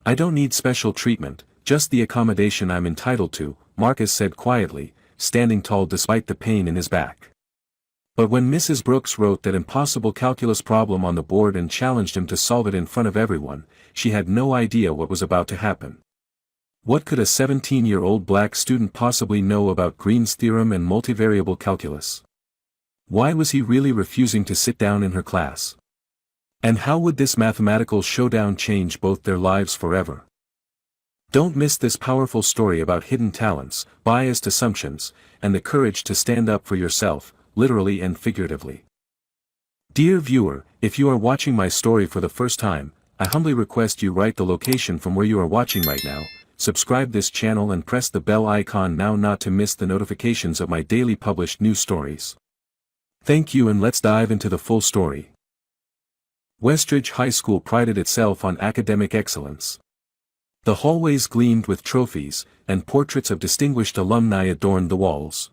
I don't need special treatment, just the accommodation I'm entitled to, Marcus said quietly, standing tall despite the pain in his back. But when Mrs. Brooks wrote that impossible calculus problem on the board and challenged him to solve it in front of everyone, she had no idea what was about to happen. What could a 17-year-old black student possibly know about Green's theorem and multivariable calculus? Why was he really refusing to sit down in her class? And how would this mathematical showdown change both their lives forever? Don't miss this powerful story about hidden talents, biased assumptions, and the courage to stand up for yourself, literally and figuratively. Dear viewer, if you are watching my story for the first time, I humbly request you write the location from where you are watching right now, subscribe this channel and press the bell icon now not to miss the notifications of my daily published news stories. Thank you, and let's dive into the full story. Westridge High School prided itself on academic excellence. The hallways gleamed with trophies, and portraits of distinguished alumni adorned the walls.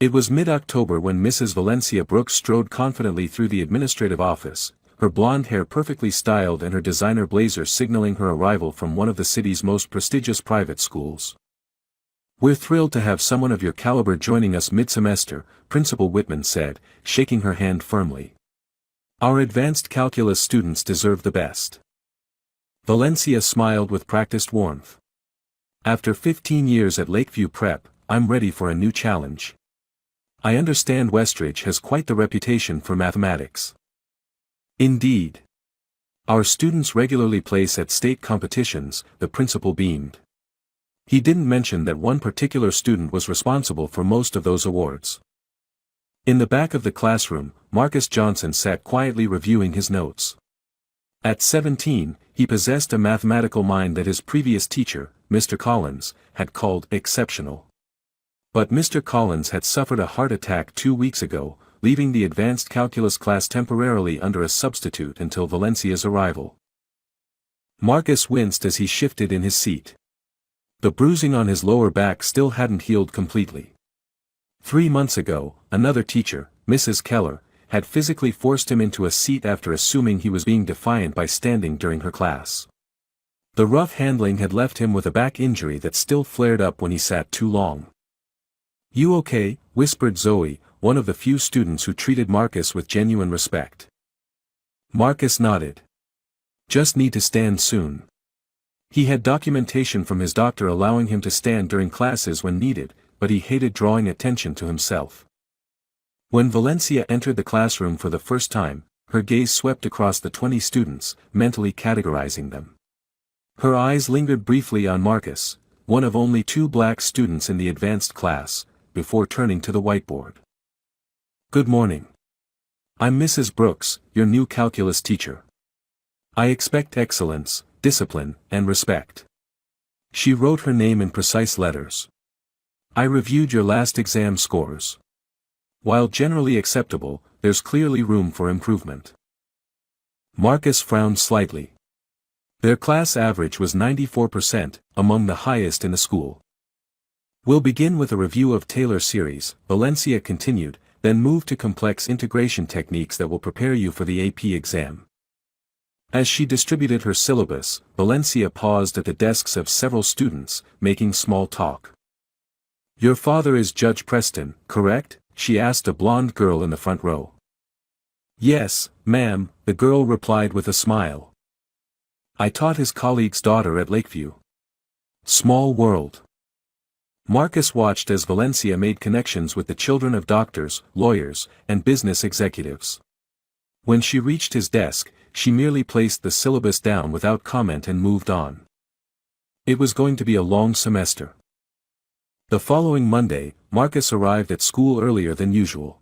It was mid-October when Mrs. Valencia Brooks strode confidently through the administrative office, her blonde hair perfectly styled and her designer blazer signaling her arrival from one of the city's most prestigious private schools. "We're thrilled to have someone of your caliber joining us mid-semester," Principal Whitman said, shaking her hand firmly. "Our advanced calculus students deserve the best." Valencia smiled with practiced warmth. "After 15 years at Lakeview Prep, I'm ready for a new challenge. I understand Westridge has quite the reputation for mathematics." "Indeed. Our students regularly place at state competitions," the principal beamed. He didn't mention that one particular student was responsible for most of those awards. In the back of the classroom, Marcus Johnson sat quietly reviewing his notes. At 17, he possessed a mathematical mind that his previous teacher, Mr. Collins, had called exceptional. But Mr. Collins had suffered a heart attack 2 weeks ago, leaving the advanced calculus class temporarily under a substitute until Valencia's arrival. Marcus winced as he shifted in his seat. The bruising on his lower back still hadn't healed completely. 3 months ago, another teacher, Mrs. Keller, had physically forced him into a seat after assuming he was being defiant by standing during her class. The rough handling had left him with a back injury that still flared up when he sat too long. "You okay?" whispered Zoe, one of the few students who treated Marcus with genuine respect. Marcus nodded. "Just need to stand soon." He had documentation from his doctor allowing him to stand during classes when needed, but he hated drawing attention to himself. When Valencia entered the classroom for the first time, her gaze swept across the 20 students, mentally categorizing them. Her eyes lingered briefly on Marcus, one of only 2 black students in the advanced class, before turning to the whiteboard. "Good morning. I'm Mrs. Brooks, your new calculus teacher. I expect excellence, discipline, and respect." She wrote her name in precise letters. "I reviewed your last exam scores. While generally acceptable, there's clearly room for improvement." Marcus frowned slightly. Their class average was 94%, among the highest in the school. "We'll begin with a review of Taylor series," Valencia continued, "then move to complex integration techniques that will prepare you for the AP exam." As she distributed her syllabus, Valencia paused at the desks of several students, making small talk. "Your father is Judge Preston, correct?" she asked a blonde girl in the front row. "Yes, ma'am," the girl replied with a smile. "I taught his colleague's daughter at Lakeview." Small world. Marcus watched as Valencia made connections with the children of doctors, lawyers, and business executives. When she reached his desk, she merely placed the syllabus down without comment and moved on. It was going to be a long semester. The following Monday, Marcus arrived at school earlier than usual.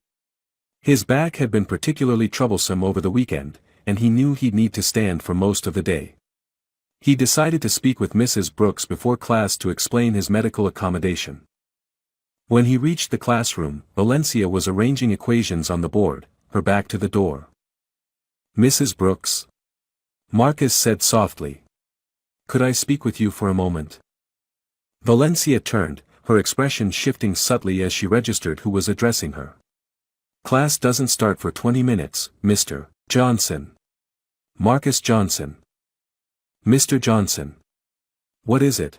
His back had been particularly troublesome over the weekend, and he knew he'd need to stand for most of the day. He decided to speak with Mrs. Brooks before class to explain his medical accommodation. When he reached the classroom, Valencia was arranging equations on the board, her back to the door. "Mrs. Brooks?" Marcus said softly. "Could I speak with you for a moment?" Valencia turned, her expression shifting subtly as she registered who was addressing her. "Class doesn't start for 20 minutes, Mr. Johnson." "Marcus Johnson." Mr. Johnson. What is it?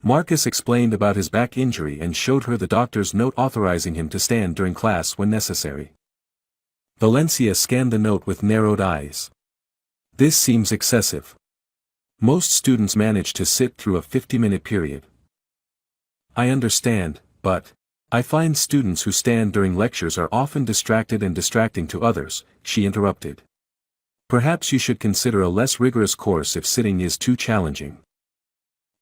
Marcus explained about his back injury and showed her the doctor's note authorizing him to stand during class when necessary. Valencia scanned the note with narrowed eyes. This seems excessive. Most students manage to sit through a 50-minute period. I understand, but I find students who stand during lectures are often distracted and distracting to others, she interrupted. Perhaps you should consider a less rigorous course if sitting is too challenging.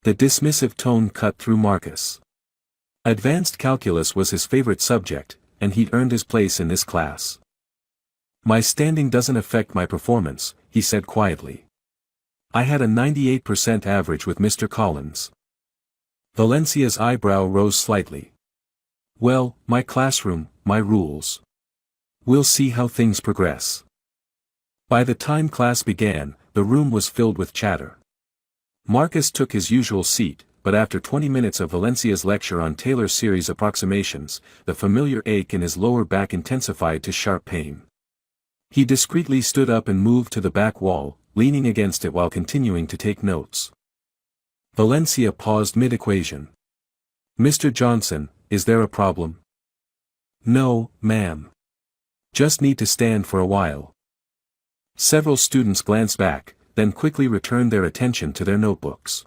The dismissive tone cut through Marcus. Advanced calculus was his favorite subject, and he'd earned his place in this class. My standing doesn't affect my performance, he said quietly. I had a 98% average with Mr. Collins. Valencia's eyebrow rose slightly. Well, my classroom, my rules. We'll see how things progress. By the time class began, the room was filled with chatter. Marcus took his usual seat, but after 20 minutes of Valencia's lecture on Taylor series approximations, the familiar ache in his lower back intensified to sharp pain. He discreetly stood up and moved to the back wall, leaning against it while continuing to take notes. Valencia paused mid-equation. Mr. Johnson, is there a problem? No, ma'am. Just need to stand for a while. Several students glanced back, then quickly returned their attention to their notebooks.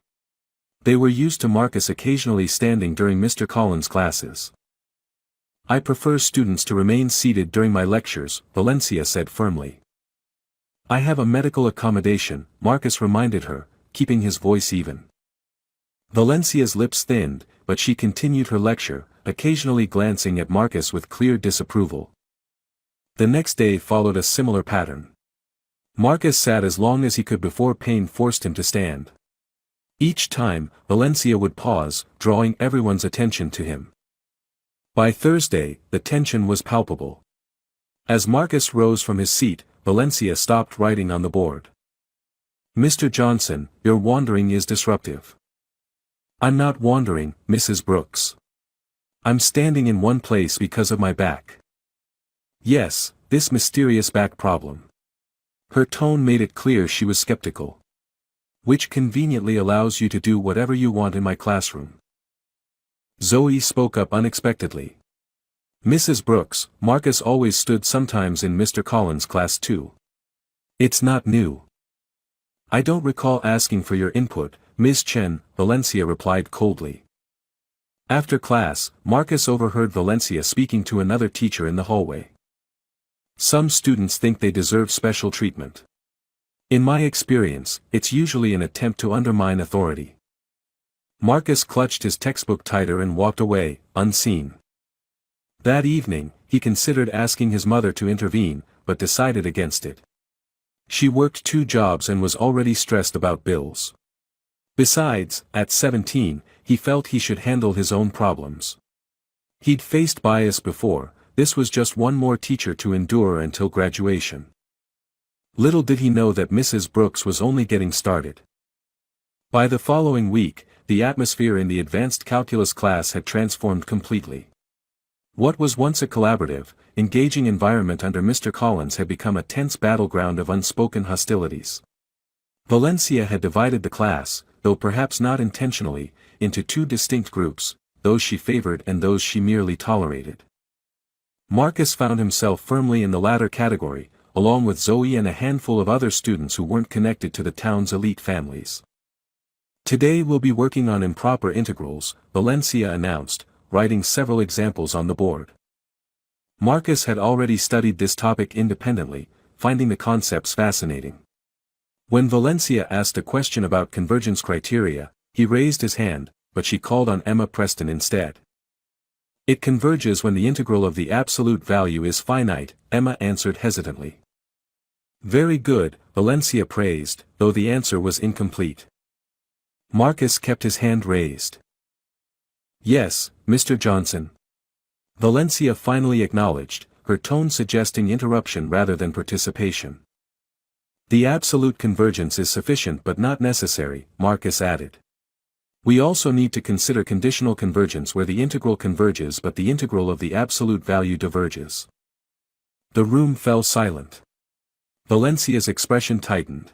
They were used to Marcus occasionally standing during Mr. Collins' classes. I prefer students to remain seated during my lectures, Valencia said firmly. I have a medical accommodation, Marcus reminded her, keeping his voice even. Valencia's lips thinned, but she continued her lecture, occasionally glancing at Marcus with clear disapproval. The next day followed a similar pattern. Marcus sat as long as he could before pain forced him to stand. Each time, Valencia would pause, drawing everyone's attention to him. By Thursday, the tension was palpable. As Marcus rose from his seat, Valencia stopped writing on the board. Mr. Johnson, your wandering is disruptive. I'm not wandering, Mrs. Brooks. I'm standing in one place because of my back. Yes, this mysterious back problem. Her tone made it clear she was skeptical. Which conveniently allows you to do whatever you want in my classroom. Zoe spoke up unexpectedly. Mrs. Brooks, Marcus always stood sometimes in Mr. Collins' class too. It's not new. I don't recall asking for your input, Ms. Chen, Valencia replied coldly. After class, Marcus overheard Valencia speaking to another teacher in the hallway. Some students think they deserve special treatment. In my experience, it's usually an attempt to undermine authority. Marcus clutched his textbook tighter and walked away, unseen. That evening, he considered asking his mother to intervene, but decided against it. She worked 2 jobs and was already stressed about bills. Besides, at 17, he felt he should handle his own problems. He'd faced bias before. This was just one more teacher to endure until graduation. Little did he know that Mrs. Brooks was only getting started. By the following week, the atmosphere in the advanced calculus class had transformed completely. What was once a collaborative, engaging environment under Mr. Collins had become a tense battleground of unspoken hostilities. Valencia had divided the class, though perhaps not intentionally, into 2 distinct groups, those she favored and those she merely tolerated. Marcus found himself firmly in the latter category, along with Zoe and a handful of other students who weren't connected to the town's elite families. Today we'll be working on improper integrals, Valencia announced, writing several examples on the board. Marcus had already studied this topic independently, finding the concepts fascinating. When Valencia asked a question about convergence criteria, he raised his hand, but she called on Emma Preston instead. It converges when the integral of the absolute value is finite, Emma answered hesitantly. Very good, Valencia praised, though the answer was incomplete. Marcus kept his hand raised. Yes, Mr. Johnson. Valencia finally acknowledged, her tone suggesting interruption rather than participation. The absolute convergence is sufficient but not necessary, Marcus added. We also need to consider conditional convergence where the integral converges but the integral of the absolute value diverges. The room fell silent. Valencia's expression tightened.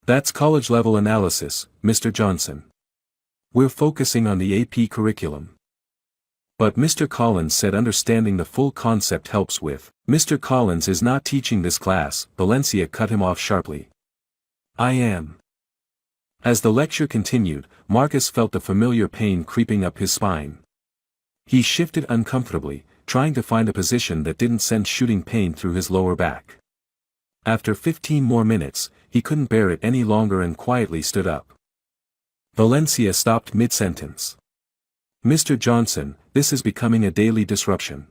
That's college-level analysis, Mr. Johnson. We're focusing on the AP curriculum. But Mr. Collins said understanding the full concept helps with. Mr. Collins is not teaching this class, Valencia cut him off sharply. I am. As the lecture continued, Marcus felt the familiar pain creeping up his spine. He shifted uncomfortably, trying to find a position that didn't send shooting pain through his lower back. After 15 more minutes, he couldn't bear it any longer and quietly stood up. Valencia stopped mid-sentence. Mr. Johnson, this is becoming a daily disruption.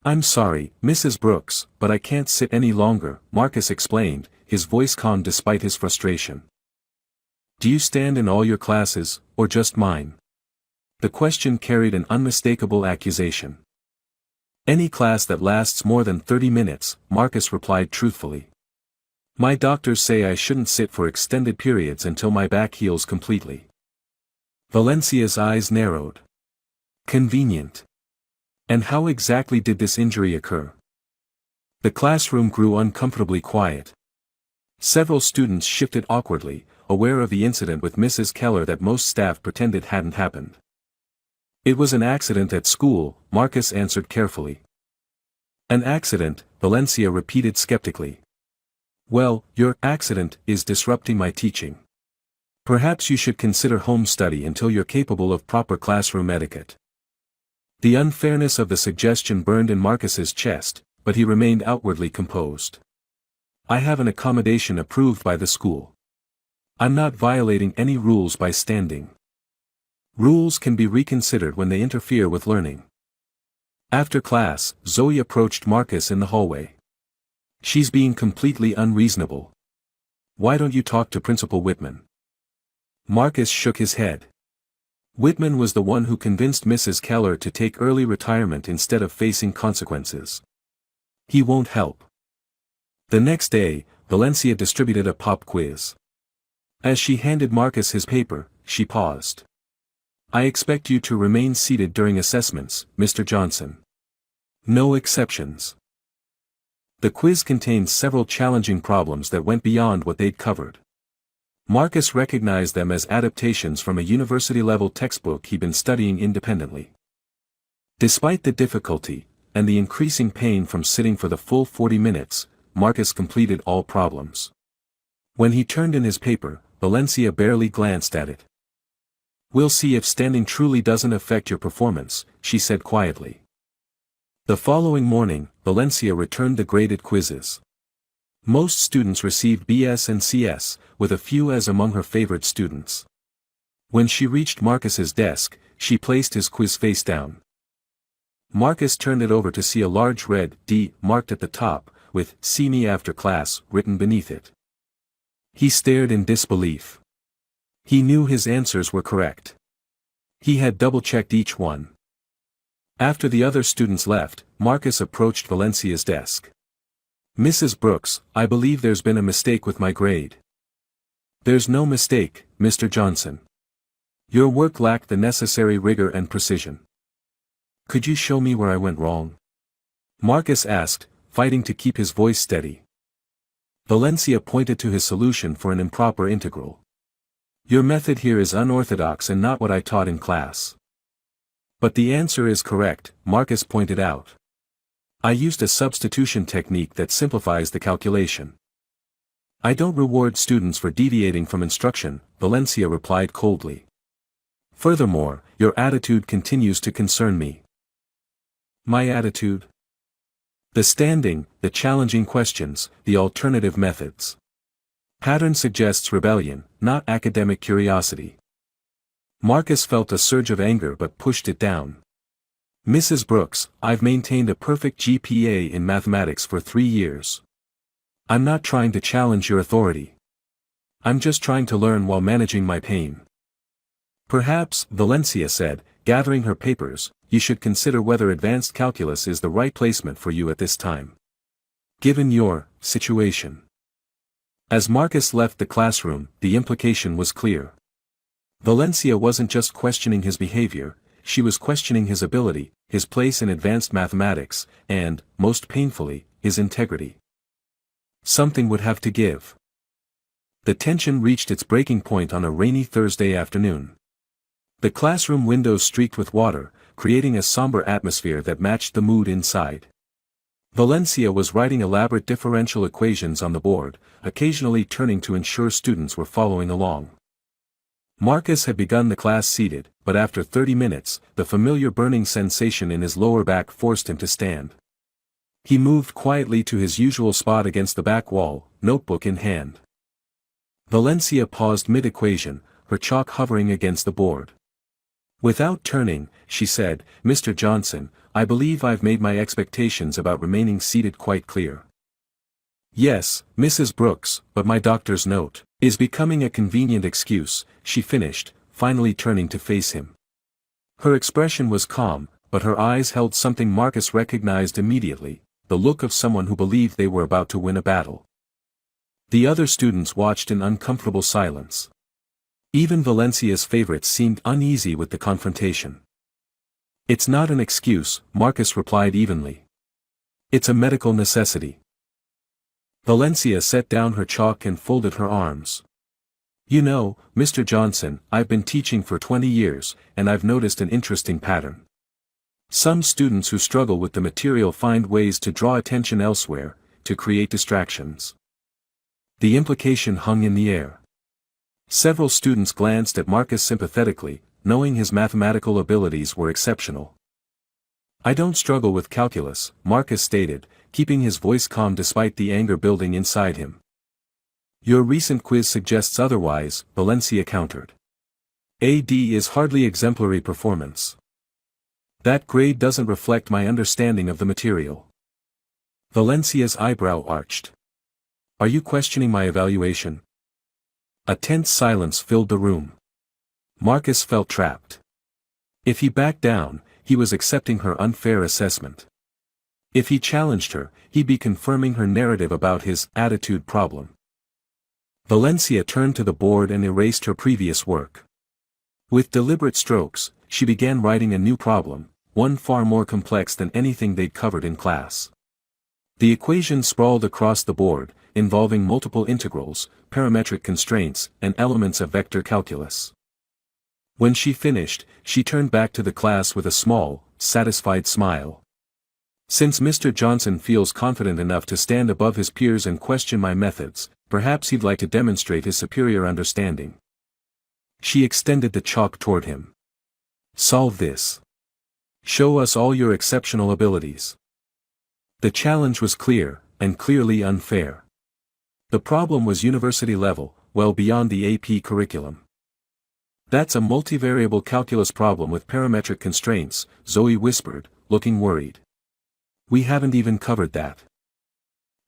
I'm sorry, Mrs. Brooks, but I can't sit any longer, Marcus explained, his voice calm despite his frustration. Do you stand in all your classes, or just mine? The question carried an unmistakable accusation. Any class that lasts more than 30 minutes, Marcus replied truthfully. My doctors say I shouldn't sit for extended periods until my back heals completely. Valencia's eyes narrowed. Convenient. And how exactly did this injury occur? The classroom grew uncomfortably quiet. Several students shifted awkwardly, aware of the incident with Mrs. Keller that most staff pretended hadn't happened. It was an accident at school, Marcus answered carefully. An accident, Valencia repeated skeptically. Well, your accident is disrupting my teaching. Perhaps you should consider home study until you're capable of proper classroom etiquette. The unfairness of the suggestion burned in Marcus's chest, but he remained outwardly composed. I have an accommodation approved by the school. I'm not violating any rules by standing. Rules can be reconsidered when they interfere with learning. After class, Zoe approached Marcus in the hallway. She's being completely unreasonable. Why don't you talk to Principal Whitman? Marcus shook his head. Whitman was the one who convinced Mrs. Keller to take early retirement instead of facing consequences. He won't help. The next day, Valencia distributed a pop quiz. As she handed Marcus his paper, she paused. I expect you to remain seated during assessments, Mr. Johnson. No exceptions. The quiz contained several challenging problems that went beyond what they'd covered. Marcus recognized them as adaptations from a university-level textbook he'd been studying independently. Despite the difficulty, and the increasing pain from sitting for the full 40 minutes, Marcus completed all problems. When he turned in his paper, Valencia barely glanced at it. We'll see if standing truly doesn't affect your performance, she said quietly. The following morning, Valencia returned the graded quizzes. Most students received BS and CS, with a few as among her favorite students. When she reached Marcus's desk, she placed his quiz face down. Marcus turned it over to see a large red D marked at the top, with "See me after class" written beneath it. He stared in disbelief. He knew his answers were correct. He had double-checked each one. After the other students left, Marcus approached Valencia's desk. Mrs. Brooks, I believe there's been a mistake with my grade. There's no mistake, Mr. Johnson. Your work lacked the necessary rigor and precision. Could you show me where I went wrong? Marcus asked, fighting to keep his voice steady. Valencia pointed to his solution for an improper integral. Your method here is unorthodox and not what I taught in class. But the answer is correct, Marcus pointed out. I used a substitution technique that simplifies the calculation. I don't reward students for deviating from instruction, Valencia replied coldly. Furthermore, your attitude continues to concern me. My attitude? The standing, the challenging questions, the alternative methods. Pattern suggests rebellion, not academic curiosity. Marcus felt a surge of anger but pushed it down. Mrs. Brooks, I've maintained a perfect GPA in mathematics for 3 years. I'm not trying to challenge your authority. I'm just trying to learn while managing my pain. Perhaps, Valencia said, gathering her papers, you should consider whether advanced calculus is the right placement for you at this time. Given your situation. As Marcus left the classroom, the implication was clear. Valencia wasn't just questioning his behavior, she was questioning his ability, his place in advanced mathematics, and, most painfully, his integrity. Something would have to give. The tension reached its breaking point on a rainy Thursday afternoon. The classroom windows streaked with water, creating a somber atmosphere that matched the mood inside. Valencia was writing elaborate differential equations on the board, occasionally turning to ensure students were following along. Marcus had begun the class seated, but after 30 minutes, the familiar burning sensation in his lower back forced him to stand. He moved quietly to his usual spot against the back wall, notebook in hand. Valencia paused mid-equation, her chalk hovering against the board. Without turning, she said, "Mr. Johnson, I believe I've made my expectations about remaining seated quite clear." "Yes, Mrs. Brooks, but my doctor's note is becoming a convenient excuse," she finished, finally turning to face him. Her expression was calm, but her eyes held something Marcus recognized immediately, the look of someone who believed they were about to win a battle. The other students watched in uncomfortable silence. Even Valencia's favorites seemed uneasy with the confrontation. "It's not an excuse," Marcus replied evenly. "It's a medical necessity." Valencia set down her chalk and folded her arms. "You know, Mr. Johnson, I've been teaching for 20 years, and I've noticed an interesting pattern. Some students who struggle with the material find ways to draw attention elsewhere, to create distractions." The implication hung in the air. Several students glanced at Marcus sympathetically, knowing his mathematical abilities were exceptional. "I don't struggle with calculus," Marcus stated, keeping his voice calm despite the anger building inside him. "Your recent quiz suggests otherwise," Valencia countered. "AD is hardly exemplary performance. That grade doesn't reflect my understanding of the material." Valencia's eyebrow arched. "Are you questioning my evaluation?" A tense silence filled the room. Marcus felt trapped. If he backed down, he was accepting her unfair assessment. If he challenged her, he'd be confirming her narrative about his attitude problem. Valencia turned to the board and erased her previous work. With deliberate strokes, she began writing a new problem, one far more complex than anything they'd covered in class. The equation sprawled across the board, involving multiple integrals, parametric constraints, and elements of vector calculus. When she finished, she turned back to the class with a small, satisfied smile. "Since Mr. Johnson feels confident enough to stand above his peers and question my methods, perhaps he'd like to demonstrate his superior understanding." She extended the chalk toward him. "Solve this. Show us all your exceptional abilities." The challenge was clear, and clearly unfair. The problem was university level, well beyond the AP curriculum. "That's a multivariable calculus problem with parametric constraints," Zoe whispered, looking worried. "We haven't even covered that."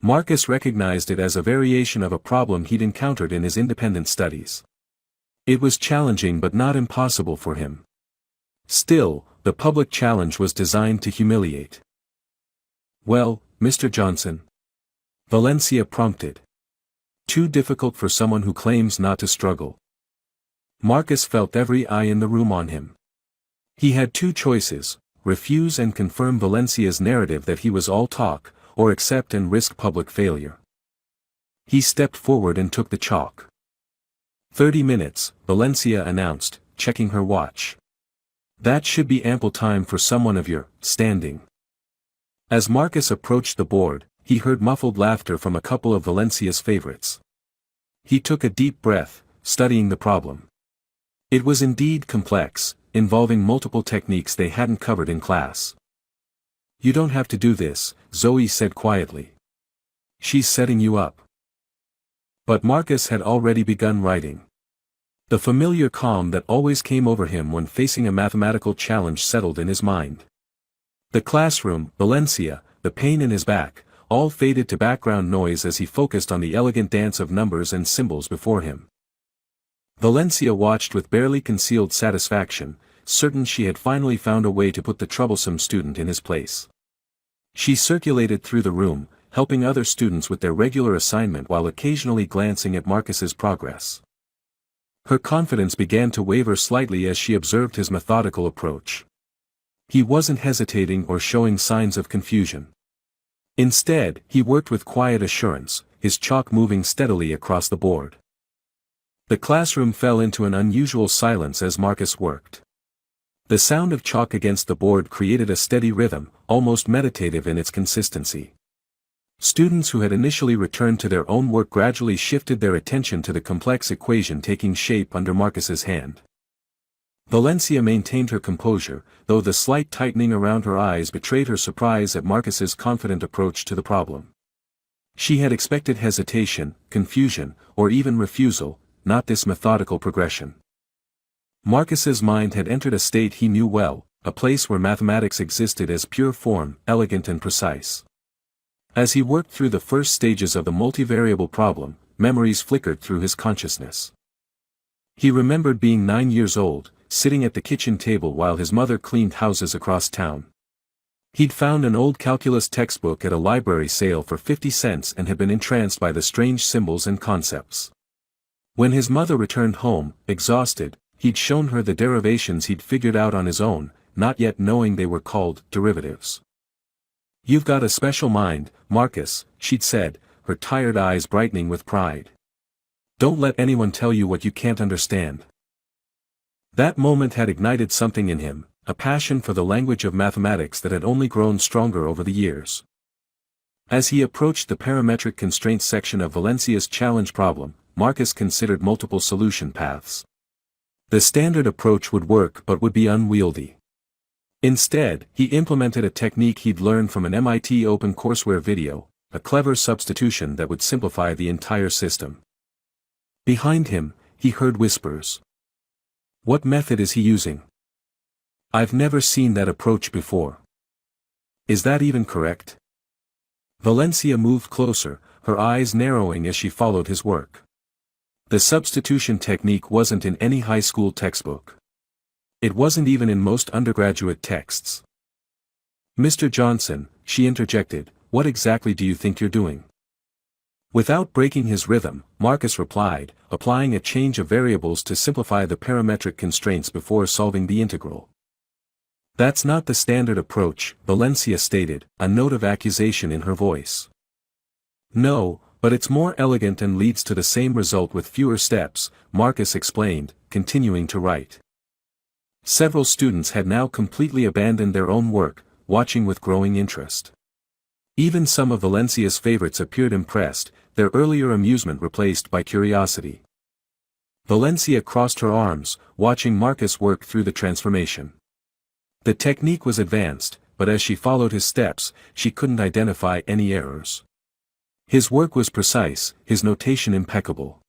Marcus recognized it as a variation of a problem he'd encountered in his independent studies. It was challenging but not impossible for him. Still, the public challenge was designed to humiliate. "Well, Mr. Johnson?" Valencia prompted. Too difficult for someone who claims not to struggle. Marcus felt every eye in the room on him. He had two choices: refuse and confirm Valencia's narrative that he was all talk, or accept and risk public failure. He stepped forward and took the chalk. 30 minutes, Valencia announced, checking her watch. "That should be ample time for someone of your standing." As Marcus approached the board, he heard muffled laughter from a couple of Valencia's favorites. He took a deep breath, studying the problem. It was indeed complex, involving multiple techniques they hadn't covered in class. "You don't have to do this," Zoe said quietly. "She's setting you up." But Marcus had already begun writing. The familiar calm that always came over him when facing a mathematical challenge settled in his mind. The classroom, Valencia, the pain in his back, all faded to background noise as he focused on the elegant dance of numbers and symbols before him. Valencia watched with barely concealed satisfaction, certain she had finally found a way to put the troublesome student in his place. She circulated through the room, helping other students with their regular assignment while occasionally glancing at Marcus's progress. Her confidence began to waver slightly as she observed his methodical approach. He wasn't hesitating or showing signs of confusion. Instead, he worked with quiet assurance, his chalk moving steadily across the board. The classroom fell into an unusual silence as Marcus worked. The sound of chalk against the board created a steady rhythm, almost meditative in its consistency. Students who had initially returned to their own work gradually shifted their attention to the complex equation taking shape under Marcus's hand. Valencia maintained her composure, though the slight tightening around her eyes betrayed her surprise at Marcus's confident approach to the problem. She had expected hesitation, confusion, or even refusal, not this methodical progression. Marcus's mind had entered a state he knew well, a place where mathematics existed as pure form, elegant and precise. As he worked through the first stages of the multivariable problem, memories flickered through his consciousness. He remembered being 9 years old, sitting at the kitchen table while his mother cleaned houses across town. He'd found an old calculus textbook at a library sale for 50 cents and had been entranced by the strange symbols and concepts. When his mother returned home, exhausted, he'd shown her the derivations he'd figured out on his own, not yet knowing they were called derivatives. "You've got a special mind, Marcus," she'd said, her tired eyes brightening with pride. "Don't let anyone tell you what you can't understand." That moment had ignited something in him, a passion for the language of mathematics that had only grown stronger over the years. As he approached the parametric constraints section of Valencia's challenge problem, Marcus considered multiple solution paths. The standard approach would work but would be unwieldy. Instead, he implemented a technique he'd learned from an MIT OpenCourseWare video, a clever substitution that would simplify the entire system. Behind him, he heard whispers. "What method is he using? I've never seen that approach before. Is that even correct?" Valencia moved closer, her eyes narrowing as she followed his work. The substitution technique wasn't in any high school textbook. It wasn't even in most undergraduate texts. "Mr. Johnson," she interjected, "what exactly do you think you're doing?" Without breaking his rhythm, Marcus replied, applying a change of variables to simplify the parametric constraints before solving the integral. "That's not the standard approach," Valencia stated, a note of accusation in her voice. "No, but it's more elegant and leads to the same result with fewer steps," Marcus explained, continuing to write. Several students had now completely abandoned their own work, watching with growing interest. Even some of Valencia's favorites appeared impressed, their earlier amusement replaced by curiosity. Valencia crossed her arms, watching Marcus work through the transformation. The technique was advanced, but as she followed his steps, she couldn't identify any errors. His work was precise, his notation impeccable.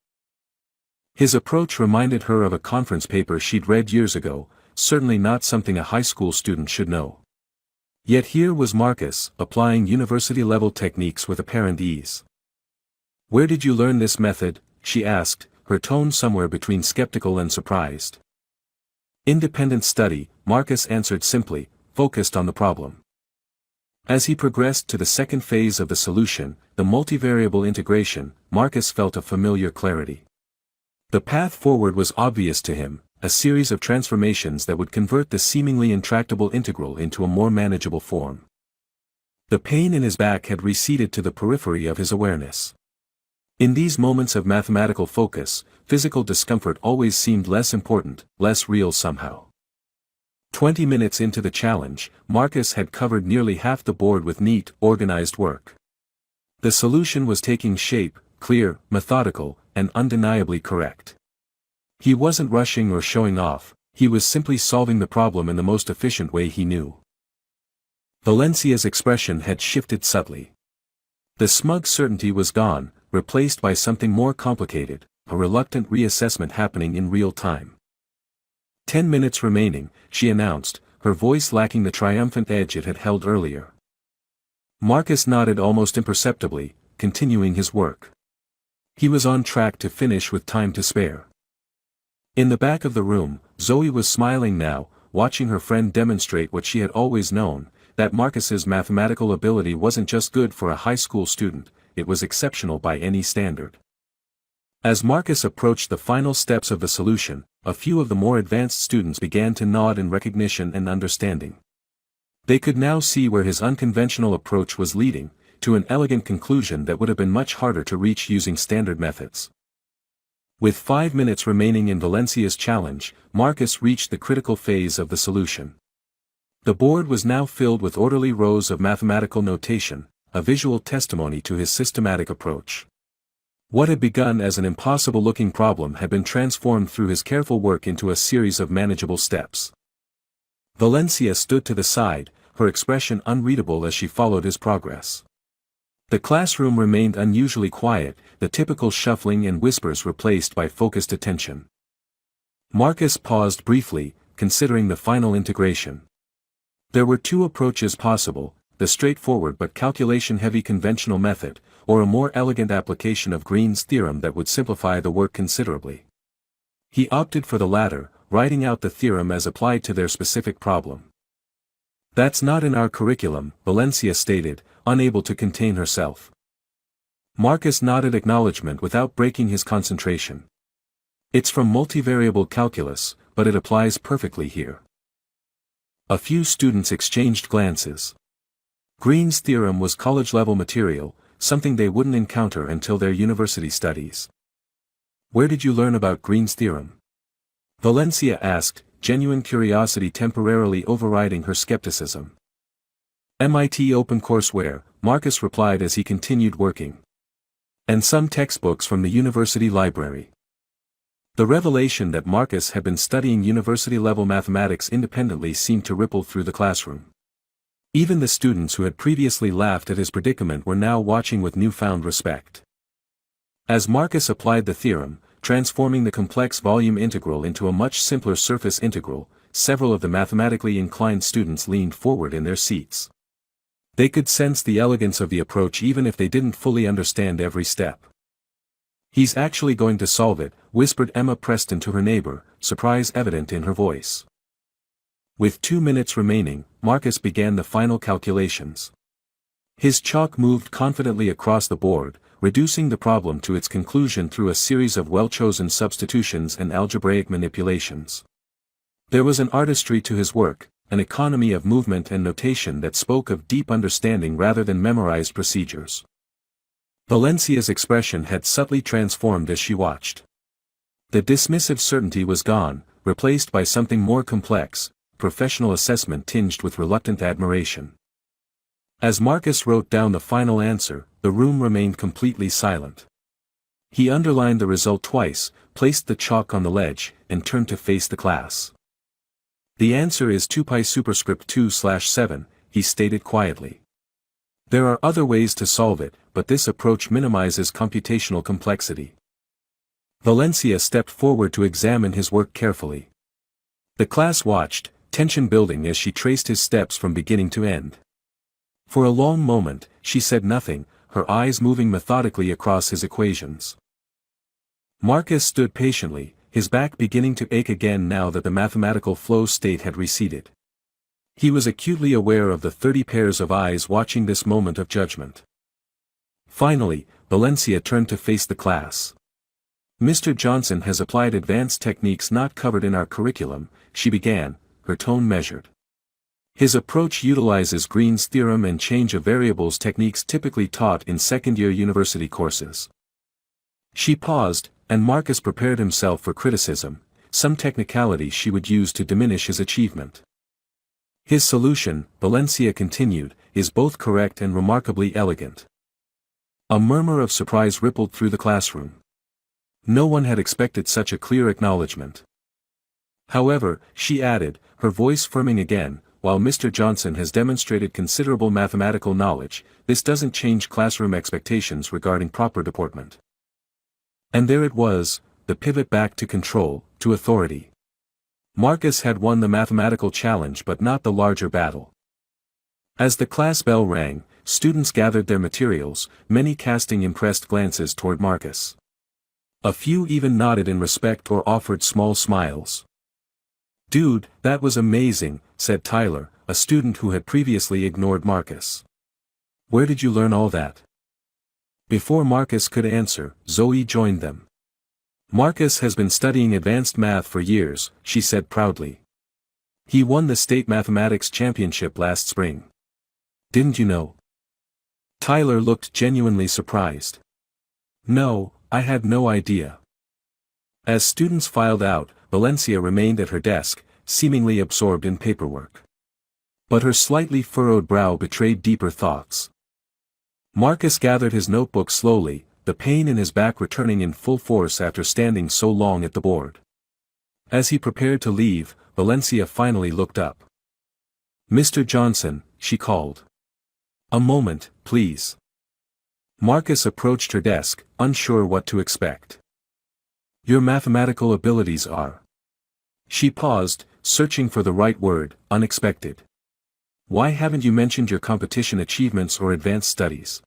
His approach reminded her of a conference paper she'd read years ago, certainly not something a high school student should know. Yet here was Marcus, applying university-level techniques with apparent ease. "Where did you learn this method?" she asked, her tone somewhere between skeptical and surprised. "Independent study," Marcus answered simply, focused on the problem. As he progressed to the second phase of the solution, the multivariable integration, Marcus felt a familiar clarity. The path forward was obvious to him, a series of transformations that would convert the seemingly intractable integral into a more manageable form. The pain in his back had receded to the periphery of his awareness. In these moments of mathematical focus, physical discomfort always seemed less important, less real somehow. 20 minutes into the challenge, Marcus had covered nearly half the board with neat, organized work. The solution was taking shape, clear, methodical, and undeniably correct. He wasn't rushing or showing off, he was simply solving the problem in the most efficient way he knew. Valencia's expression had shifted subtly. The smug certainty was gone, replaced by something more complicated, a reluctant reassessment happening in real time. 10 minutes remaining, she announced, her voice lacking the triumphant edge it had held earlier. Marcus nodded almost imperceptibly, continuing his work. He was on track to finish with time to spare. In the back of the room, Zoe was smiling now, watching her friend demonstrate what she had always known, that Marcus's mathematical ability wasn't just good for a high school student, it was exceptional by any standard. As Marcus approached the final steps of the solution, a few of the more advanced students began to nod in recognition and understanding. They could now see where his unconventional approach was leading, to an elegant conclusion that would have been much harder to reach using standard methods. With 5 minutes remaining in Valencia's challenge, Marcus reached the critical phase of the solution. The board was now filled with orderly rows of mathematical notation, a visual testimony to his systematic approach. What had begun as an impossible-looking problem had been transformed through his careful work into a series of manageable steps. Valencia stood to the side, her expression unreadable as she followed his progress. The classroom remained unusually quiet, the typical shuffling and whispers replaced by focused attention. Marcus paused briefly, considering the final integration. There were two approaches possible, the straightforward but calculation-heavy conventional method, or a more elegant application of Green's theorem that would simplify the work considerably. He opted for the latter, writing out the theorem as applied to their specific problem. "That's not in our curriculum," Valencia stated, unable to contain herself. Marcus nodded acknowledgement without breaking his concentration. "It's from multivariable calculus, but it applies perfectly here." A few students exchanged glances. Green's theorem was college-level material, something they wouldn't encounter until their university studies. "Where did you learn about Green's theorem?" Valencia asked, genuine curiosity temporarily overriding her skepticism. "MIT OpenCourseWare," Marcus replied as he continued working. "And some textbooks from the university library." The revelation that Marcus had been studying university-level mathematics independently seemed to ripple through the classroom. Even the students who had previously laughed at his predicament were now watching with newfound respect. As Marcus applied the theorem, transforming the complex volume integral into a much simpler surface integral, several of the mathematically inclined students leaned forward in their seats. They could sense the elegance of the approach even if they didn't fully understand every step. "He's actually going to solve it," whispered Emma Preston to her neighbor, surprise evident in her voice. With 2 minutes remaining, Marcus began the final calculations. His chalk moved confidently across the board, reducing the problem to its conclusion through a series of well-chosen substitutions and algebraic manipulations. There was an artistry to his work, an economy of movement and notation that spoke of deep understanding rather than memorized procedures. Valencia's expression had subtly transformed as she watched. The dismissive certainty was gone, replaced by something more complex, professional assessment tinged with reluctant admiration. As Marcus wrote down the final answer, the room remained completely silent. He underlined the result twice, placed the chalk on the ledge, and turned to face the class. "The answer is 2π superscript 2/7, he stated quietly. "There are other ways to solve it, but this approach minimizes computational complexity." Valencia stepped forward to examine his work carefully. The class watched, tension building as she traced his steps from beginning to end. For a long moment, she said nothing, her eyes moving methodically across his equations. Marcus stood patiently, his back beginning to ache again now that the mathematical flow state had receded. He was acutely aware of the 30 pairs of eyes watching this moment of judgment. Finally, Valencia turned to face the class. "Mr. Johnson has applied advanced techniques not covered in our curriculum," she began, her tone measured. "His approach utilizes Green's theorem and change of variables techniques typically taught in second-year university courses." She paused, and Marcus prepared himself for criticism, some technicality she would use to diminish his achievement. "His solution," Valencia continued, "is both correct and remarkably elegant." A murmur of surprise rippled through the classroom. No one had expected such a clear acknowledgement. "However," she added, her voice firming again, "while Mr. Johnson has demonstrated considerable mathematical knowledge, this doesn't change classroom expectations regarding proper deportment." And there it was, the pivot back to control, to authority. Marcus had won the mathematical challenge but not the larger battle. As the class bell rang, students gathered their materials, many casting impressed glances toward Marcus. A few even nodded in respect or offered small smiles. "Dude, that was amazing," said Tyler, a student who had previously ignored Marcus. "Where did you learn all that?" Before Marcus could answer, Zoe joined them. "Marcus has been studying advanced math for years," she said proudly. "He won the state mathematics championship last spring. Didn't you know?" Tyler looked genuinely surprised. "No, I had no idea." As students filed out, Valencia remained at her desk, seemingly absorbed in paperwork. But her slightly furrowed brow betrayed deeper thoughts. Marcus gathered his notebook slowly, the pain in his back returning in full force after standing so long at the board. As he prepared to leave, Valencia finally looked up. "Mr. Johnson," she called. "A moment, please." Marcus approached her desk, unsure what to expect. "Your mathematical abilities are." She paused, searching for the right word, unexpected. "Why haven't you mentioned your competition achievements or advanced studies?"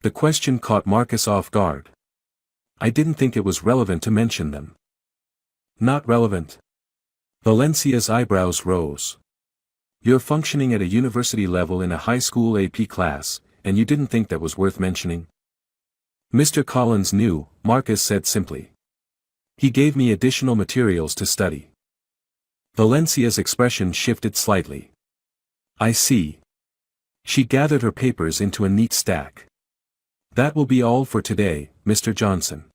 The question caught Marcus off guard. "I didn't think it was relevant to mention them." "Not relevant?" Valencia's eyebrows rose. "You're functioning at a university level in a high school AP class, and you didn't think that was worth mentioning?" "Mr. Collins knew," Marcus said simply. "He gave me additional materials to study." Valencia's expression shifted slightly. "I see." She gathered her papers into a neat stack. "That will be all for today, Mr. Johnson."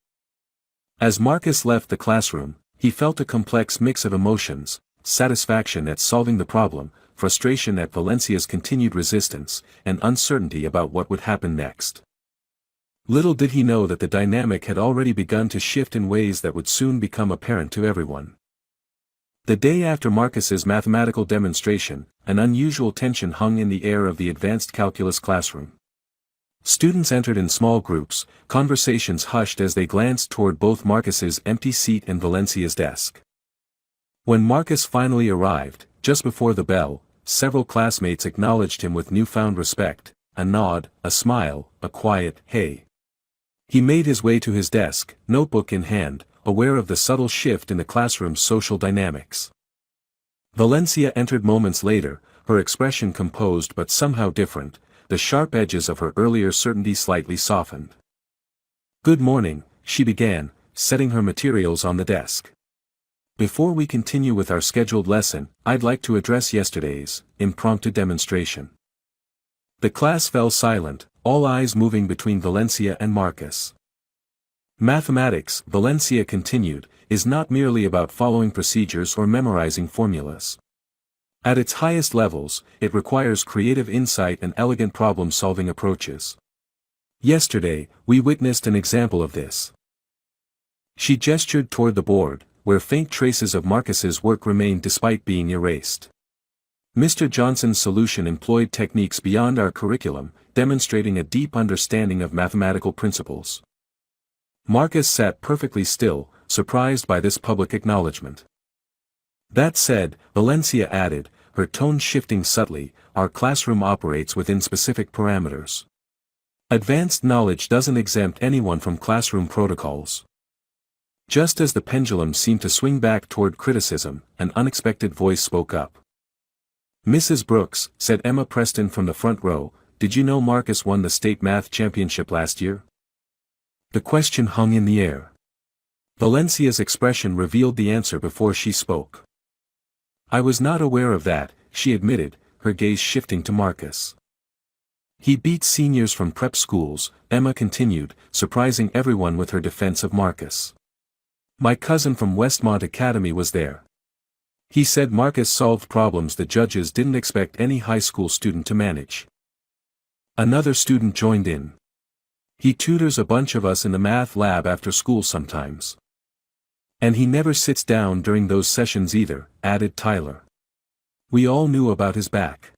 As Marcus left the classroom, he felt a complex mix of emotions: satisfaction at solving the problem, frustration at Valencia's continued resistance, and uncertainty about what would happen next. Little did he know that the dynamic had already begun to shift in ways that would soon become apparent to everyone. The day after Marcus's mathematical demonstration, an unusual tension hung in the air of the advanced calculus classroom. Students entered in small groups, conversations hushed as they glanced toward both Marcus's empty seat and Valencia's desk. When Marcus finally arrived, just before the bell, several classmates acknowledged him with newfound respect, a nod, a smile, a quiet "hey." He made his way to his desk, notebook in hand, aware of the subtle shift in the classroom's social dynamics. Valencia entered moments later, her expression composed but somehow different, the sharp edges of her earlier certainty slightly softened. "Good morning," she began, setting her materials on the desk. "Before we continue with our scheduled lesson, I'd like to address yesterday's impromptu demonstration." The class fell silent, all eyes moving between Valencia and Marcus. "Mathematics," Valencia continued, "is not merely about following procedures or memorizing formulas. At its highest levels, it requires creative insight and elegant problem-solving approaches. Yesterday, we witnessed an example of this." She gestured toward the board, where faint traces of Marcus's work remained despite being erased. "Mr. Johnson's solution employed techniques beyond our curriculum, demonstrating a deep understanding of mathematical principles." Marcus sat perfectly still, surprised by this public acknowledgement. "That said," Valencia added, her tone shifting subtly, "our classroom operates within specific parameters. Advanced knowledge doesn't exempt anyone from classroom protocols." Just as the pendulum seemed to swing back toward criticism, an unexpected voice spoke up. "Mrs. Brooks," said Emma Preston from the front row, "did you know Marcus won the state math championship last year?" The question hung in the air. Valencia's expression revealed the answer before she spoke. "I was not aware of that," she admitted, her gaze shifting to Marcus. "He beat seniors from prep schools," Emma continued, surprising everyone with her defense of Marcus. "My cousin from Westmont Academy was there. He said Marcus solved problems the judges didn't expect any high school student to manage." Another student joined in. "He tutors a bunch of us in the math lab after school sometimes. And he never sits down during those sessions either," added Tyler. "We all knew about his back."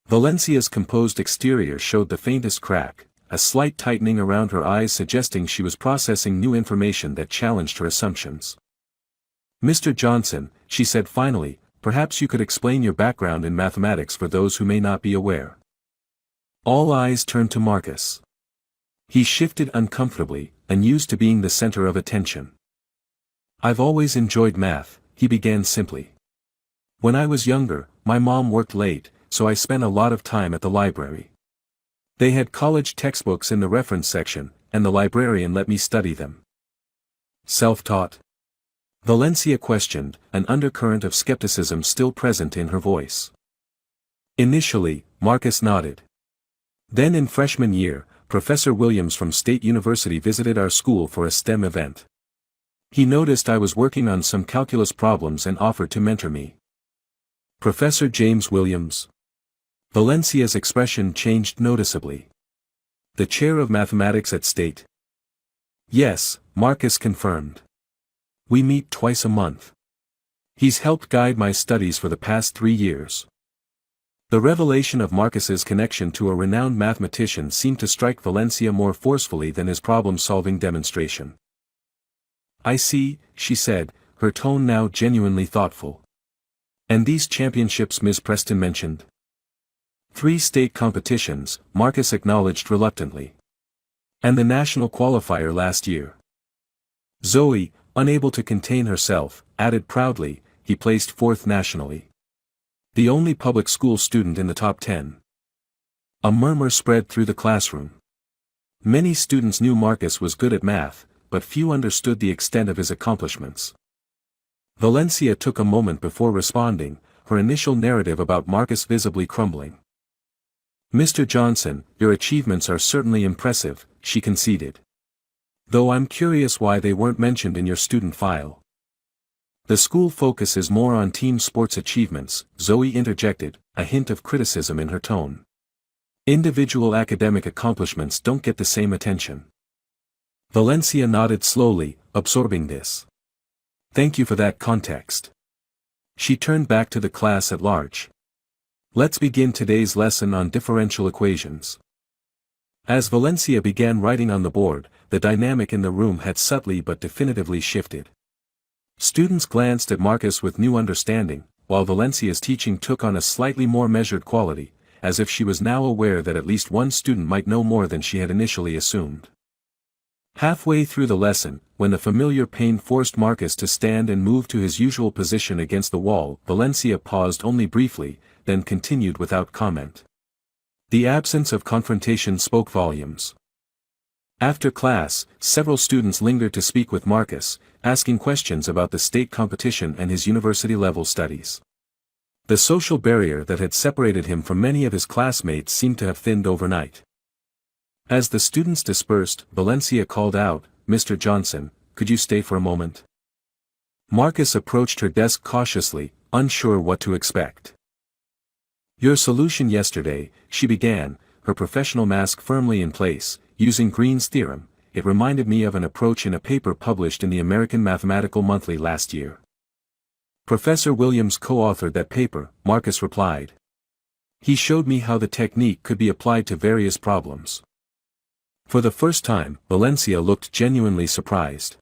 Valencia's composed exterior showed the faintest crack, a slight tightening around her eyes suggesting she was processing new information that challenged her assumptions. "Mr. Johnson," she said finally, "perhaps you could explain your background in mathematics for those who may not be aware." All eyes turned to Marcus. He shifted uncomfortably, unused to being the center of attention. "I've always enjoyed math," he began simply. "When I was younger, my mom worked late, so I spent a lot of time at the library. They had college textbooks in the reference section, and the librarian let me study them." "Self-taught?" Valencia questioned, an undercurrent of skepticism still present in her voice. "Initially," Marcus nodded. "Then in freshman year, Professor Williams from State University visited our school for a STEM event. He noticed I was working on some calculus problems and offered to mentor me. Professor James Williams. Valencia's expression changed noticeably. The chair of mathematics at State. Yes, Marcus confirmed. We meet twice a month. He's helped guide my studies for the past 3 years. The revelation of Marcus's connection to a renowned mathematician seemed to strike Valencia more forcefully than his problem-solving demonstration. I see, she said, her tone now genuinely thoughtful. And these championships Ms. Preston mentioned? 3 state competitions, Marcus acknowledged reluctantly. And the national qualifier last year. Zoe, unable to contain herself, added proudly, he placed 4th nationally. The only public school student in the top 10. A murmur spread through the classroom. Many students knew Marcus was good at math, but few understood the extent of his accomplishments. Valencia took a moment before responding, her initial narrative about Marcus visibly crumbling. Mr. Johnson, your achievements are certainly impressive, she conceded. Though I'm curious why they weren't mentioned in your student file. The school focuses more on team sports achievements, Zoe interjected, a hint of criticism in her tone. Individual academic accomplishments don't get the same attention. Valencia nodded slowly, absorbing this. Thank you for that context. She turned back to the class at large. Let's begin today's lesson on differential equations. As Valencia began writing on the board, the dynamic in the room had subtly but definitively shifted. Students glanced at Marcus with new understanding, while Valencia's teaching took on a slightly more measured quality, as if she was now aware that at least one student might know more than she had initially assumed. Halfway through the lesson, when the familiar pain forced Marcus to stand and move to his usual position against the wall, Valencia paused only briefly, then continued without comment. The absence of confrontation spoke volumes. After class, several students lingered to speak with Marcus, asking questions about the state competition and his university-level studies. The social barrier that had separated him from many of his classmates seemed to have thinned overnight. As the students dispersed, Valencia called out, Mr. Johnson, could you stay for a moment? Marcus approached her desk cautiously, unsure what to expect. Your solution yesterday, she began, her professional mask firmly in place, using Green's theorem. It reminded me of an approach in a paper published in the American Mathematical Monthly last year. Professor Williams co-authored that paper, Marcus replied. He showed me how the technique could be applied to various problems. For the first time, Valencia looked genuinely surprised.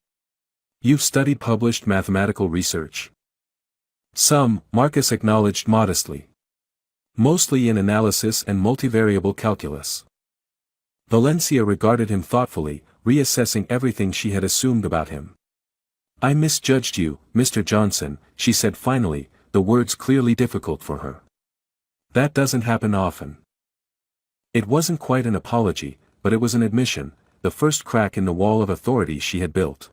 You've studied published mathematical research? Some, Marcus acknowledged modestly. Mostly in analysis and multivariable calculus. Valencia regarded him thoughtfully, reassessing everything she had assumed about him. I misjudged you, Mr. Johnson, she said finally, the words clearly difficult for her. That doesn't happen often. It wasn't quite an apology, but it was an admission, the first crack in the wall of authority she had built.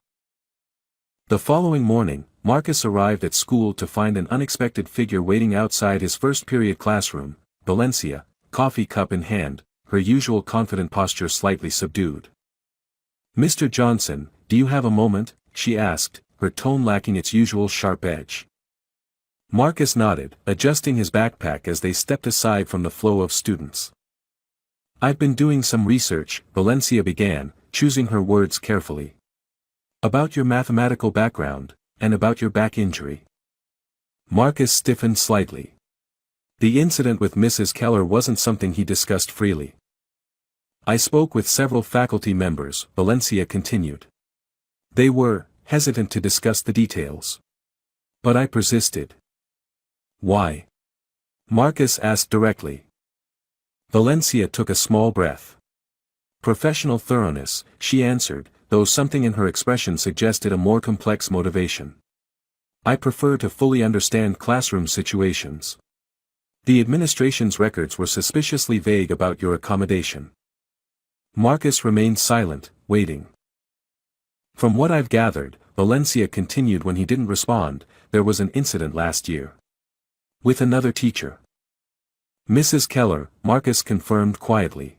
The following morning, Marcus arrived at school to find an unexpected figure waiting outside his first period classroom, Valencia, coffee cup in hand, her usual confident posture slightly subdued. Mr. Johnson, do you have a moment? She asked, her tone lacking its usual sharp edge. Marcus nodded, adjusting his backpack as they stepped aside from the flow of students. I've been doing some research, Valencia began, choosing her words carefully. About your mathematical background, and about your back injury. Marcus stiffened slightly. The incident with Mrs. Keller wasn't something he discussed freely. I spoke with several faculty members, Valencia continued. They were hesitant to discuss the details. But I persisted. Why? Marcus asked directly. Valencia took a small breath. Professional thoroughness, she answered, though something in her expression suggested a more complex motivation. I prefer to fully understand classroom situations. The administration's records were suspiciously vague about your accommodation. Marcus remained silent, waiting. From what I've gathered, Valencia continued when he didn't respond, there was an incident last year. With another teacher. Mrs. Keller, Marcus confirmed quietly.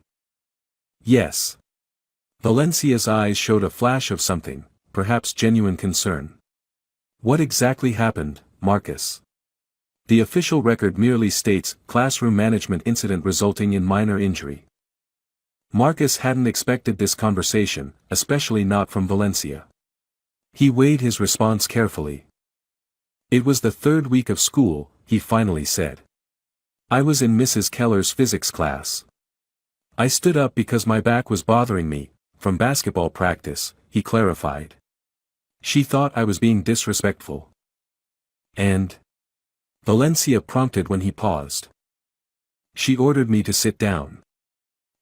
Yes. Valencia's eyes showed a flash of something, perhaps genuine concern. What exactly happened, Marcus? The official record merely states, classroom management incident resulting in minor injury. Marcus hadn't expected this conversation, especially not from Valencia. He weighed his response carefully. It was the third week of school, he finally said. I was in Mrs. Keller's physics class. I stood up because my back was bothering me, from basketball practice, he clarified. She thought I was being disrespectful. And? Valencia prompted when he paused. She ordered me to sit down.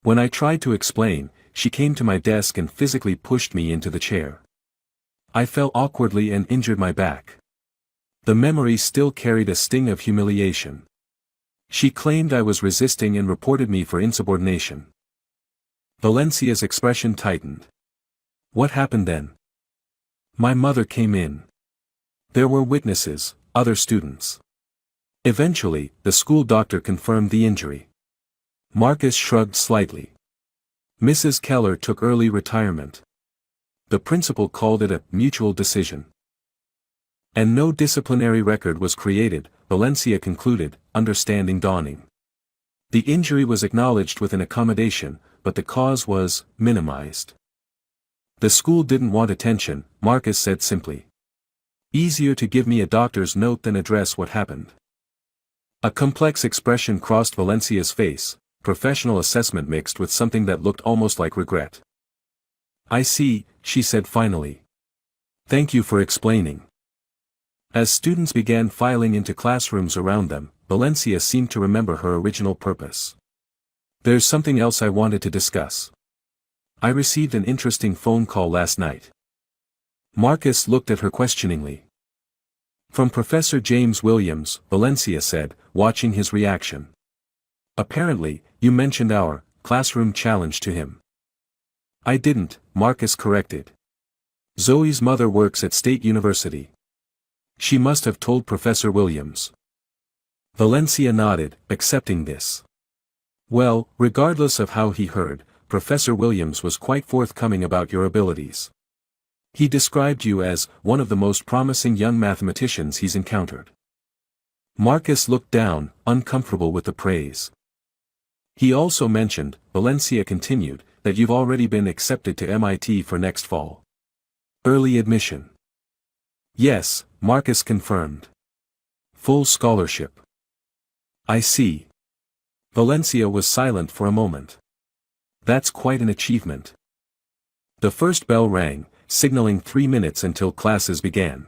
When I tried to explain, she came to my desk and physically pushed me into the chair. I fell awkwardly and injured my back. The memory still carried a sting of humiliation. She claimed I was resisting and reported me for insubordination. Valencia's expression tightened. What happened then? My mother came in. There were witnesses, other students. Eventually, the school doctor confirmed the injury. Marcus shrugged slightly. Mrs. Keller took early retirement. The principal called it a mutual decision. And no disciplinary record was created, Valencia concluded, understanding dawning. The injury was acknowledged with an accommodation, but the cause was minimized. The school didn't want attention, Marcus said simply. Easier to give me a doctor's note than address what happened. A complex expression crossed Valencia's face, professional assessment mixed with something that looked almost like regret. I see, she said finally. Thank you for explaining. As students began filing into classrooms around them, Valencia seemed to remember her original purpose. There's something else I wanted to discuss. I received an interesting phone call last night. Marcus looked at her questioningly. From Professor James Williams, Valencia said, watching his reaction. Apparently, you mentioned our classroom challenge to him. I didn't, Marcus corrected. Zoe's mother works at State University. She must have told Professor Williams. Valencia nodded, accepting this. Well, regardless of how he heard, Professor Williams was quite forthcoming about your abilities. He described you as one of the most promising young mathematicians he's encountered. Marcus looked down, uncomfortable with the praise. He also mentioned, Valencia continued, that you've already been accepted to MIT for next fall. Early admission. Yes, Marcus confirmed. Full scholarship. I see. Valencia was silent for a moment. That's quite an achievement. The first bell rang, signaling 3 minutes until classes began.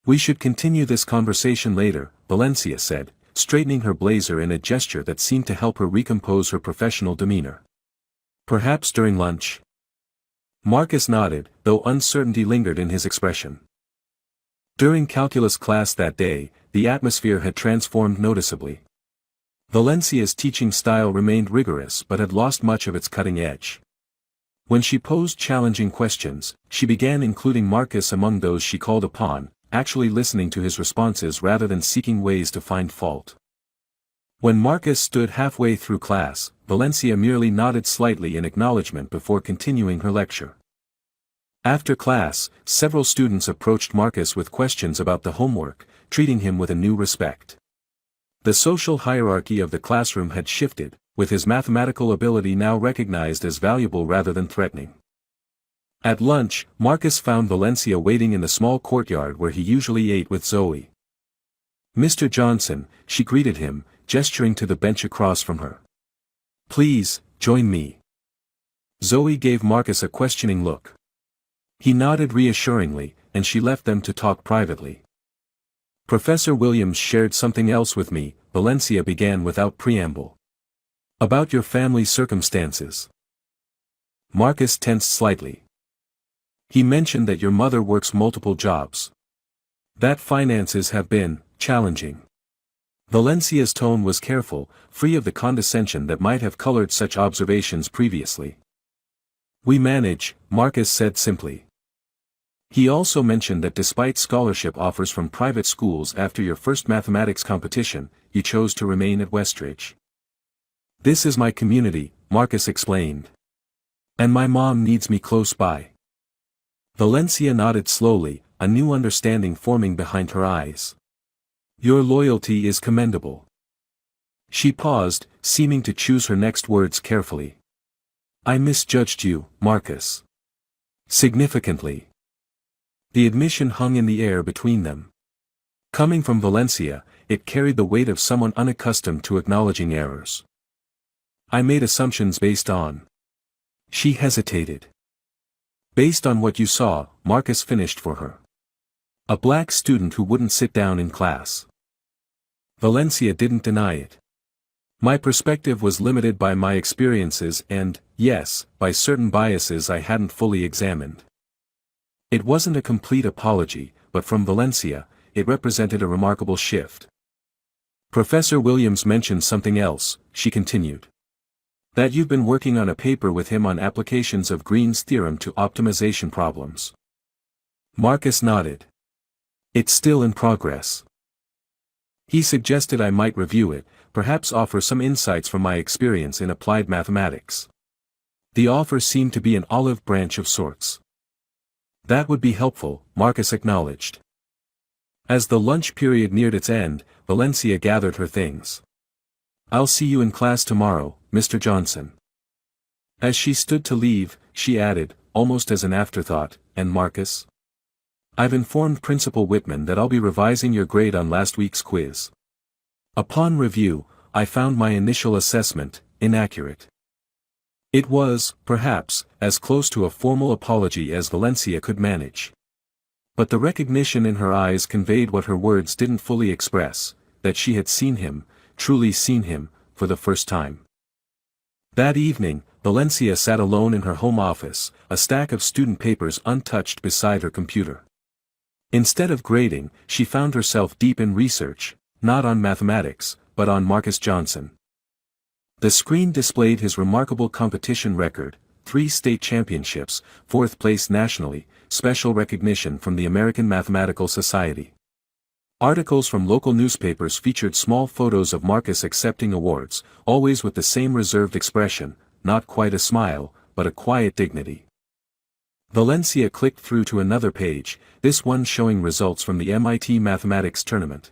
We should continue this conversation later, Valencia said, straightening her blazer in a gesture that seemed to help her recompose her professional demeanor. Perhaps during lunch? Marcus nodded, though uncertainty lingered in his expression. During calculus class that day, the atmosphere had transformed noticeably. Valencia's teaching style remained rigorous but had lost much of its cutting edge. When she posed challenging questions, she began including Marcus among those she called upon, actually listening to his responses rather than seeking ways to find fault. When Marcus stood halfway through class, Valencia merely nodded slightly in acknowledgement before continuing her lecture. After class, several students approached Marcus with questions about the homework, treating him with a new respect. The social hierarchy of the classroom had shifted, with his mathematical ability now recognized as valuable rather than threatening. At lunch, Marcus found Valencia waiting in the small courtyard where he usually ate with Zoe. Mr. Johnson, she greeted him, gesturing to the bench across from her. Please, join me. Zoe gave Marcus a questioning look. He nodded reassuringly, and she left them to talk privately. Professor Williams shared something else with me, Valencia began without preamble. About your family circumstances. Marcus tensed slightly. He mentioned that your mother works multiple jobs. That finances have been challenging. Valencia's tone was careful, free of the condescension that might have colored such observations previously. We manage, Marcus said simply. He also mentioned that despite scholarship offers from private schools after your first mathematics competition, you chose to remain at Westridge. This is my community, Marcus explained. And my mom needs me close by. Valencia nodded slowly, a new understanding forming behind her eyes. Your loyalty is commendable. She paused, seeming to choose her next words carefully. I misjudged you, Marcus. Significantly. The admission hung in the air between them. Coming from Valencia, it carried the weight of someone unaccustomed to acknowledging errors. I made assumptions based on. She hesitated. Based on what you saw, Marcus finished for her. A black student who wouldn't sit down in class. Valencia didn't deny it. My perspective was limited by my experiences and, yes, by certain biases I hadn't fully examined. It wasn't a complete apology, but from Valencia, it represented a remarkable shift. Professor Williams mentioned something else, she continued. That you've been working on a paper with him on applications of Green's theorem to optimization problems. Marcus nodded. It's still in progress. He suggested I might review it, perhaps offer some insights from my experience in applied mathematics. The offer seemed to be an olive branch of sorts. That would be helpful, Marcus acknowledged. As the lunch period neared its end, Valencia gathered her things. I'll see you in class tomorrow, Mr. Johnson. As she stood to leave, she added, almost as an afterthought, and Marcus? I've informed Principal Whitman that I'll be revising your grade on last week's quiz. Upon review, I found my initial assessment inaccurate. It was, perhaps, as close to a formal apology as Valencia could manage. But the recognition in her eyes conveyed what her words didn't fully express, that she had seen him, truly seen him, for the first time. That evening, Valencia sat alone in her home office, a stack of student papers untouched beside her computer. Instead of grading, she found herself deep in research, not on mathematics, but on Marcus Johnson. The screen displayed his remarkable competition record, 3 state championships, 4th place nationally, special recognition from the American Mathematical Society. Articles from local newspapers featured small photos of Marcus accepting awards, always with the same reserved expression, not quite a smile, but a quiet dignity. Valencia clicked through to another page, this one showing results from the MIT Mathematics Tournament.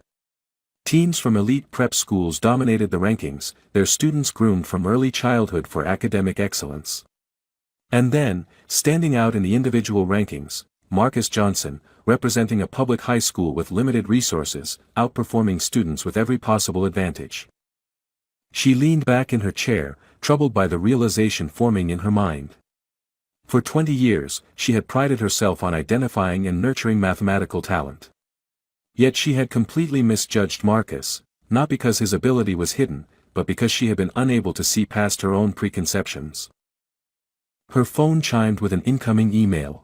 Teams from elite prep schools dominated the rankings, their students groomed from early childhood for academic excellence. And then, standing out in the individual rankings, Marcus Johnson, representing a public high school with limited resources, outperforming students with every possible advantage. She leaned back in her chair, troubled by the realization forming in her mind. For 20 years, she had prided herself on identifying and nurturing mathematical talent. Yet she had completely misjudged Marcus, not because his ability was hidden, but because she had been unable to see past her own preconceptions. Her phone chimed with an incoming email.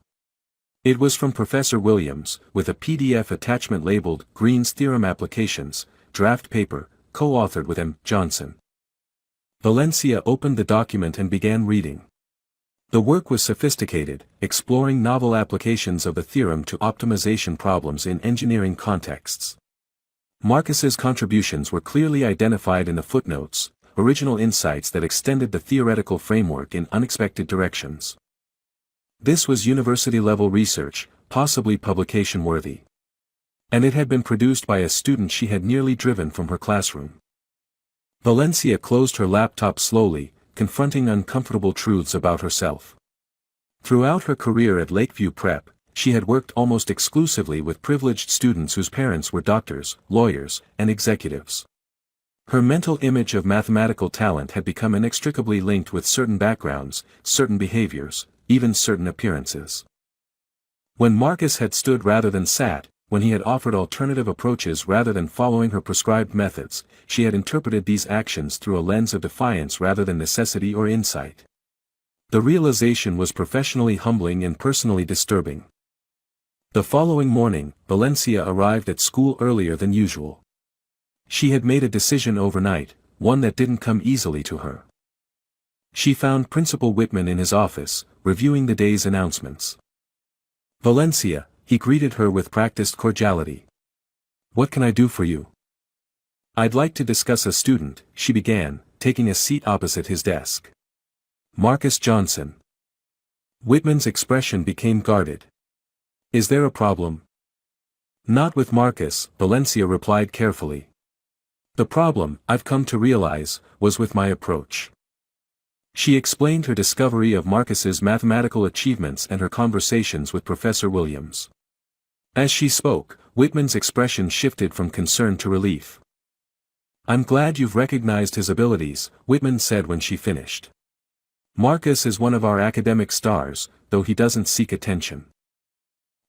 It was from Professor Williams, with a PDF attachment labeled Green's Theorem Applications, Draft Paper, co-authored with M. Johnson. Valencia opened the document and began reading. The work was sophisticated, exploring novel applications of the theorem to optimization problems in engineering contexts. Marcus's contributions were clearly identified in the footnotes, original insights that extended the theoretical framework in unexpected directions. This was university-level research, possibly publication-worthy. And it had been produced by a student she had nearly driven from her classroom. Valencia closed her laptop slowly, confronting uncomfortable truths about herself. Throughout her career at Lakeview Prep, she had worked almost exclusively with privileged students whose parents were doctors, lawyers, and executives. Her mental image of mathematical talent had become inextricably linked with certain backgrounds, certain behaviors, even certain appearances. When Marcus had stood rather than sat, when he had offered alternative approaches rather than following her prescribed methods, she had interpreted these actions through a lens of defiance rather than necessity or insight. The realization was professionally humbling and personally disturbing. The following morning, Valencia arrived at school earlier than usual. She had made a decision overnight, one that didn't come easily to her. She found Principal Whitman in his office, reviewing the day's announcements. Valencia, he greeted her with practiced cordiality. What can I do for you? I'd like to discuss a student, she began, taking a seat opposite his desk. Marcus Johnson. Whitman's expression became guarded. Is there a problem? Not with Marcus, Valencia replied carefully. The problem, I've come to realize, was with my approach. She explained her discovery of Marcus's mathematical achievements and her conversations with Professor Williams. As she spoke, Whitman's expression shifted from concern to relief. I'm glad you've recognized his abilities, Whitman said when she finished. Marcus is one of our academic stars, though he doesn't seek attention.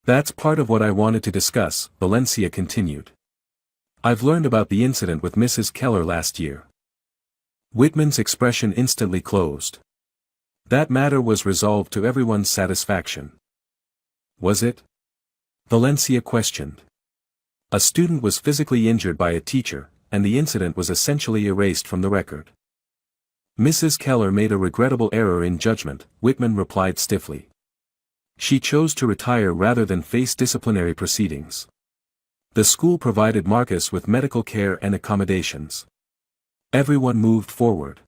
That's part of what I wanted to discuss, Valencia continued. I've learned about the incident with Mrs. Keller last year. Whitman's expression instantly closed. That matter was resolved to everyone's satisfaction. Was it? Valencia questioned. A student was physically injured by a teacher, and the incident was essentially erased from the record. Mrs. Keller made a regrettable error in judgment, Whitman replied stiffly. She chose to retire rather than face disciplinary proceedings. The school provided Marcus with medical care and accommodations. Everyone moved forward.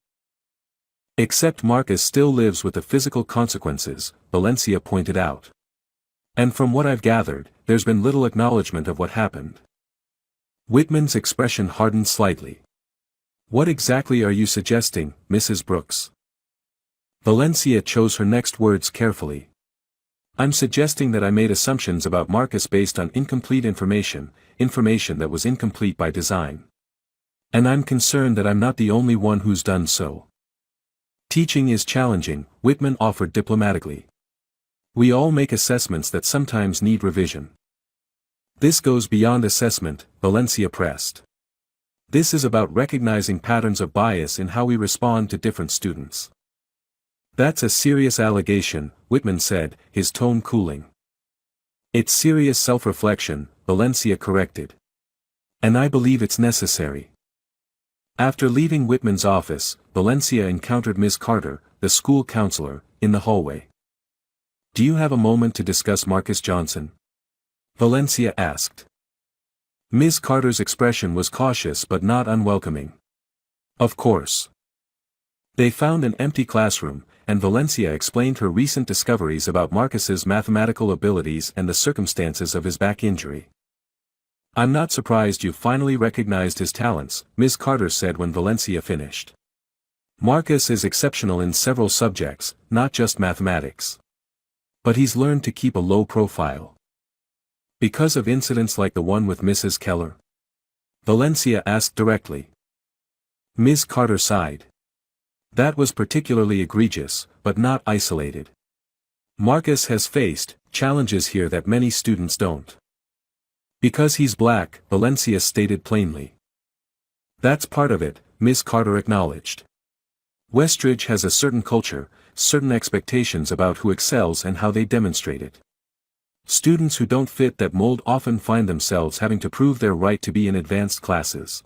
Except Marcus still lives with the physical consequences, Valencia pointed out. And from what I've gathered, there's been little acknowledgement of what happened. Whitman's expression hardened slightly. What exactly are you suggesting, Mrs. Brooks? Valencia chose her next words carefully. I'm suggesting that I made assumptions about Marcus based on incomplete information that was incomplete by design. And I'm concerned that I'm not the only one who's done so. Teaching is challenging, Whitman offered diplomatically. We all make assessments that sometimes need revision. This goes beyond assessment, Valencia pressed. This is about recognizing patterns of bias in how we respond to different students. That's a serious allegation, Whitman said, his tone cooling. It's serious self-reflection, Valencia corrected. And I believe it's necessary. After leaving Whitman's office, Valencia encountered Ms. Carter, the school counselor, in the hallway. Do you have a moment to discuss Marcus Johnson? Valencia asked. Ms. Carter's expression was cautious but not unwelcoming. Of course. They found an empty classroom, and Valencia explained her recent discoveries about Marcus's mathematical abilities and the circumstances of his back injury. I'm not surprised you finally recognized his talents, Ms. Carter said when Valencia finished. Marcus is exceptional in several subjects, not just mathematics. But he's learned to keep a low profile. Because of incidents like the one with Mrs. Keller? Valencia asked directly. Ms. Carter sighed. That was particularly egregious, but not isolated. Marcus has faced challenges here that many students don't. Because he's black, Valencia stated plainly. That's part of it, Ms. Carter acknowledged. Westridge has a certain culture, certain expectations about who excels and how they demonstrate it. Students who don't fit that mold often find themselves having to prove their right to be in advanced classes.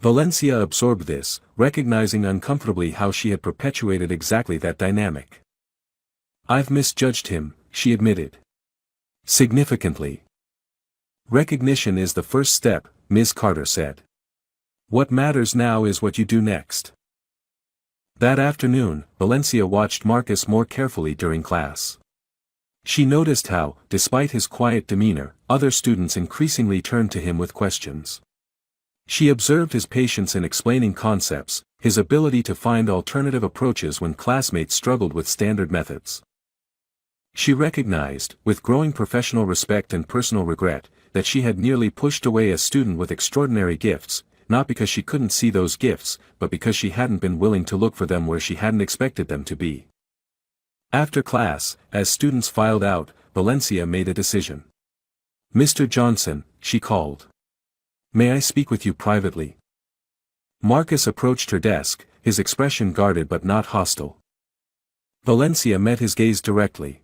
Valencia absorbed this, recognizing uncomfortably how she had perpetuated exactly that dynamic. I've misjudged him, she admitted. Significantly. Recognition is the first step, Ms. Carter said. What matters now is what you do next. That afternoon, Valencia watched Marcus more carefully during class. She noticed how, despite his quiet demeanor, other students increasingly turned to him with questions. She observed his patience in explaining concepts, his ability to find alternative approaches when classmates struggled with standard methods. She recognized, with growing professional respect and personal regret, that she had nearly pushed away a student with extraordinary gifts, not because she couldn't see those gifts, but because she hadn't been willing to look for them where she hadn't expected them to be. After class, as students filed out, Valencia made a decision. Mr. Johnson, she called. May I speak with you privately? Marcus approached her desk, his expression guarded but not hostile. Valencia met his gaze directly.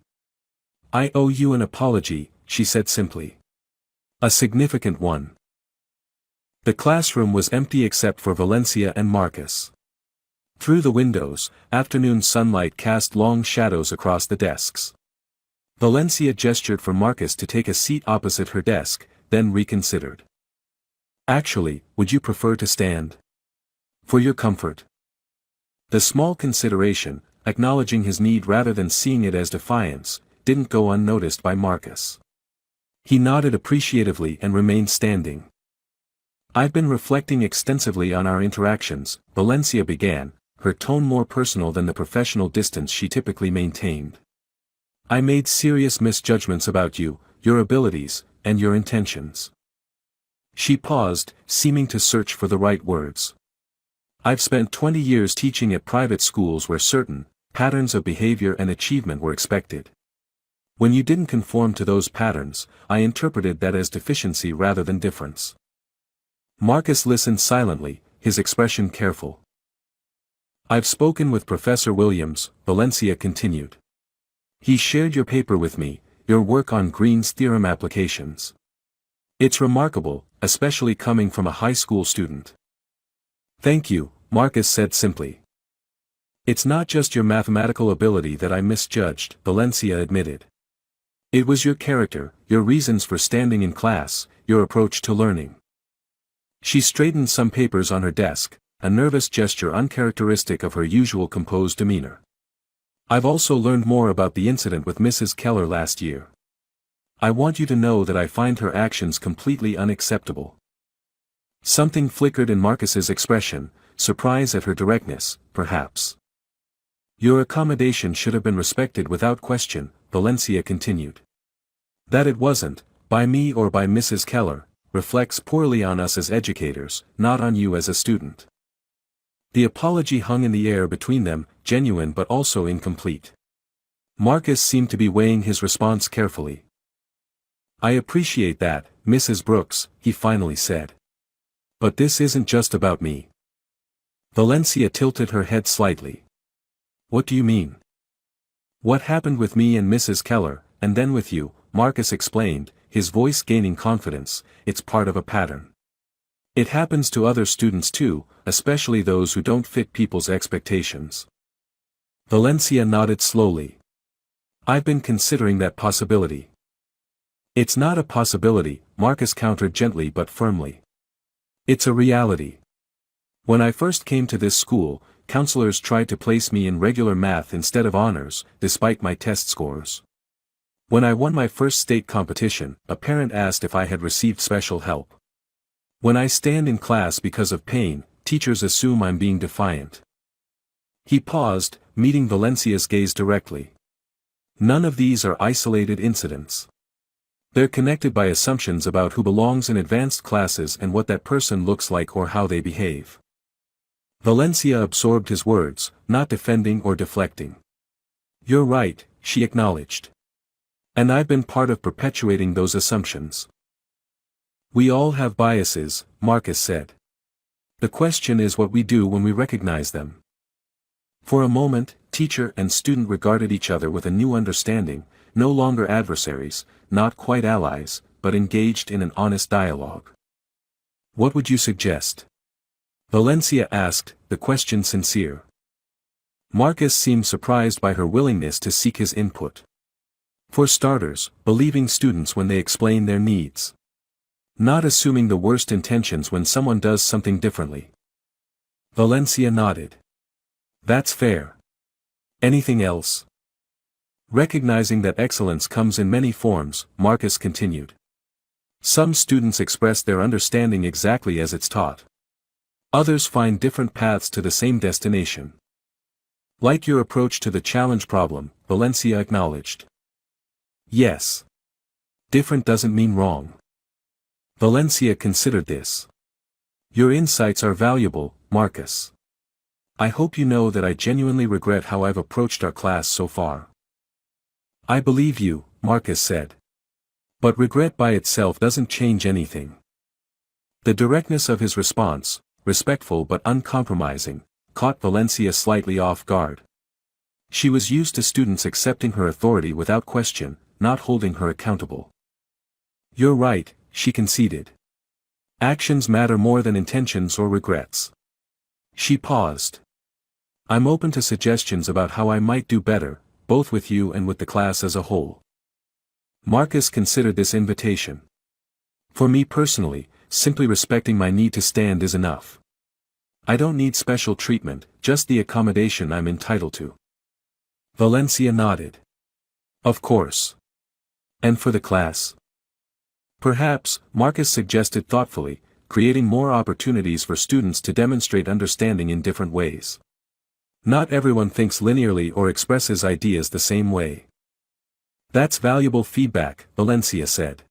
I owe you an apology, she said simply. A significant one. The classroom was empty except for Valencia and Marcus. Through the windows, afternoon sunlight cast long shadows across the desks. Valencia gestured for Marcus to take a seat opposite her desk, then reconsidered. Actually, would you prefer to stand? For your comfort. The small consideration, acknowledging his need rather than seeing it as defiance, didn't go unnoticed by Marcus. He nodded appreciatively and remained standing. "I've been reflecting extensively on our interactions," Valencia began, her tone more personal than the professional distance she typically maintained. "I made serious misjudgments about you, your abilities, and your intentions." She paused, seeming to search for the right words. "I've spent 20 years teaching at private schools where certain patterns of behavior and achievement were expected. When you didn't conform to those patterns, I interpreted that as deficiency rather than difference." Marcus listened silently, his expression careful. "I've spoken with Professor Williams," Valencia continued. "He shared your paper with me, your work on Green's theorem applications. It's remarkable, especially coming from a high school student." "Thank you," Marcus said simply. "It's not just your mathematical ability that I misjudged," Valencia admitted. "It was your character, your reasons for standing in class, your approach to learning." She straightened some papers on her desk, a nervous gesture uncharacteristic of her usual composed demeanor. "I've also learned more about the incident with Mrs. Keller last year. I want you to know that I find her actions completely unacceptable." Something flickered in Marcus's expression, surprise at her directness, perhaps. "Your accommodation should have been respected without question," Valencia continued. "That it wasn't, by me or by Mrs. Keller, reflects poorly on us as educators, not on you as a student." The apology hung in the air between them, genuine but also incomplete. Marcus seemed to be weighing his response carefully. "I appreciate that, Mrs. Brooks," he finally said. "But this isn't just about me." Valencia tilted her head slightly. "What do you mean?" "What happened with me and Mrs. Keller, and then with you," Marcus explained, his voice gaining confidence, "it's part of a pattern. It happens to other students too, especially those who don't fit people's expectations." Valencia nodded slowly. "I've been considering that possibility." "It's not a possibility," Marcus countered gently but firmly. "It's a reality. When I first came to this school, counselors tried to place me in regular math instead of honors, despite my test scores. When I won my first state competition, a parent asked if I had received special help. When I stand in class because of pain, teachers assume I'm being defiant." He paused, meeting Valencia's gaze directly. "None of these are isolated incidents. They're connected by assumptions about who belongs in advanced classes and what that person looks like or how they behave." Valencia absorbed his words, not defending or deflecting. "You're right," she acknowledged. "And I've been part of perpetuating those assumptions." "We all have biases," Marcus said. "The question is what we do when we recognize them." For a moment, teacher and student regarded each other with a new understanding, no longer adversaries, not quite allies, but engaged in an honest dialogue. "What would you suggest?" Valencia asked, the question sincere. Marcus seemed surprised by her willingness to seek his input. "For starters, believing students when they explain their needs. Not assuming the worst intentions when someone does something differently." Valencia nodded. "That's fair. Anything else?" "Recognizing that excellence comes in many forms," Marcus continued. "Some students express their understanding exactly as it's taught. Others find different paths to the same destination. Like your approach to the challenge problem," Valencia acknowledged. "Yes. Different doesn't mean wrong." Valencia considered this. "Your insights are valuable, Marcus. I hope you know that I genuinely regret how I've approached our class so far." "I believe you," Marcus said. "But regret by itself doesn't change anything." The directness of his response, respectful but uncompromising, caught Valencia slightly off guard. She was used to students accepting her authority without question, not holding her accountable. "You're right," she conceded. "Actions matter more than intentions or regrets." She paused. "I'm open to suggestions about how I might do better, both with you and with the class as a whole." Marcus considered this invitation. "For me personally, simply respecting my need to stand is enough. I don't need special treatment, just the accommodation I'm entitled to." Valencia nodded. Of course. And for the class? Perhaps, Marcus suggested thoughtfully, creating more opportunities for students to demonstrate understanding in different ways. Not everyone thinks linearly or expresses ideas the same way. That's valuable feedback, Valencia said.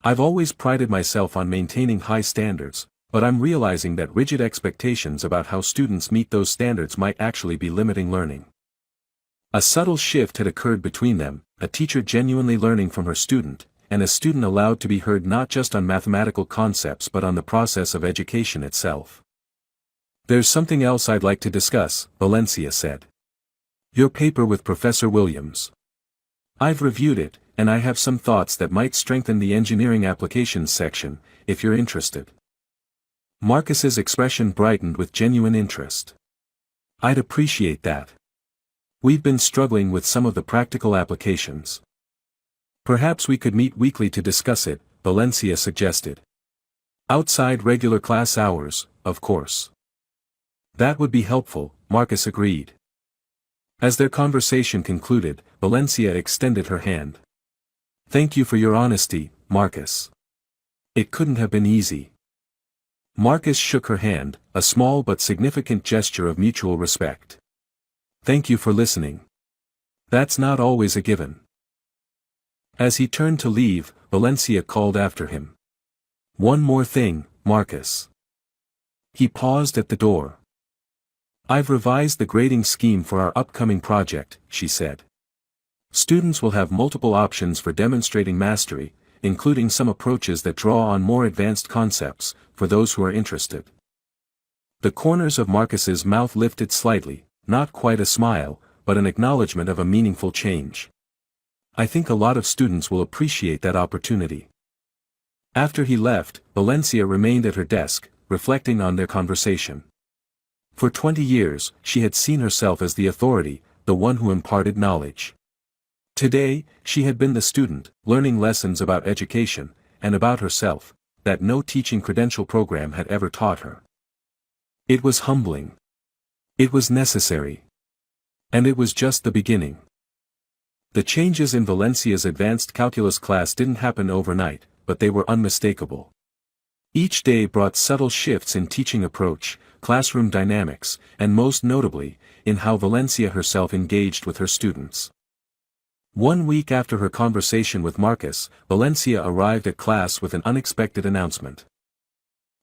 I've always prided myself on maintaining high standards, but I'm realizing that rigid expectations about how students meet those standards might actually be limiting learning. A subtle shift had occurred between them, a teacher genuinely learning from her student, and a student allowed to be heard not just on mathematical concepts but on the process of education itself. There's something else I'd like to discuss, Valencia said. Your paper with Professor Williams. I've reviewed it, and I have some thoughts that might strengthen the engineering applications section, if you're interested. Marcus's expression brightened with genuine interest. I'd appreciate that. We've been struggling with some of the practical applications. Perhaps we could meet weekly to discuss it, Valencia suggested. Outside regular class hours, of course. That would be helpful, Marcus agreed. As their conversation concluded, Valencia extended her hand. Thank you for your honesty, Marcus. It couldn't have been easy. Marcus shook her hand, a small but significant gesture of mutual respect. Thank you for listening. That's not always a given. As he turned to leave, Valencia called after him. One more thing, Marcus. He paused at the door. I've revised the grading scheme for our upcoming project, she said. Students will have multiple options for demonstrating mastery, including some approaches that draw on more advanced concepts, for those who are interested. The corners of Marcus's mouth lifted slightly, not quite a smile, but an acknowledgement of a meaningful change. I think a lot of students will appreciate that opportunity. After he left, Valencia remained at her desk, reflecting on their conversation. For 20 years, she had seen herself as the authority, the one who imparted knowledge. Today, she had been the student, learning lessons about education, and about herself, that no teaching credential program had ever taught her. It was humbling. It was necessary. And it was just the beginning. The changes in Valencia's advanced calculus class didn't happen overnight, but they were unmistakable. Each day brought subtle shifts in teaching approach, classroom dynamics, and most notably, in how Valencia herself engaged with her students. 1 week after her conversation with Marcus, Valencia arrived at class with an unexpected announcement.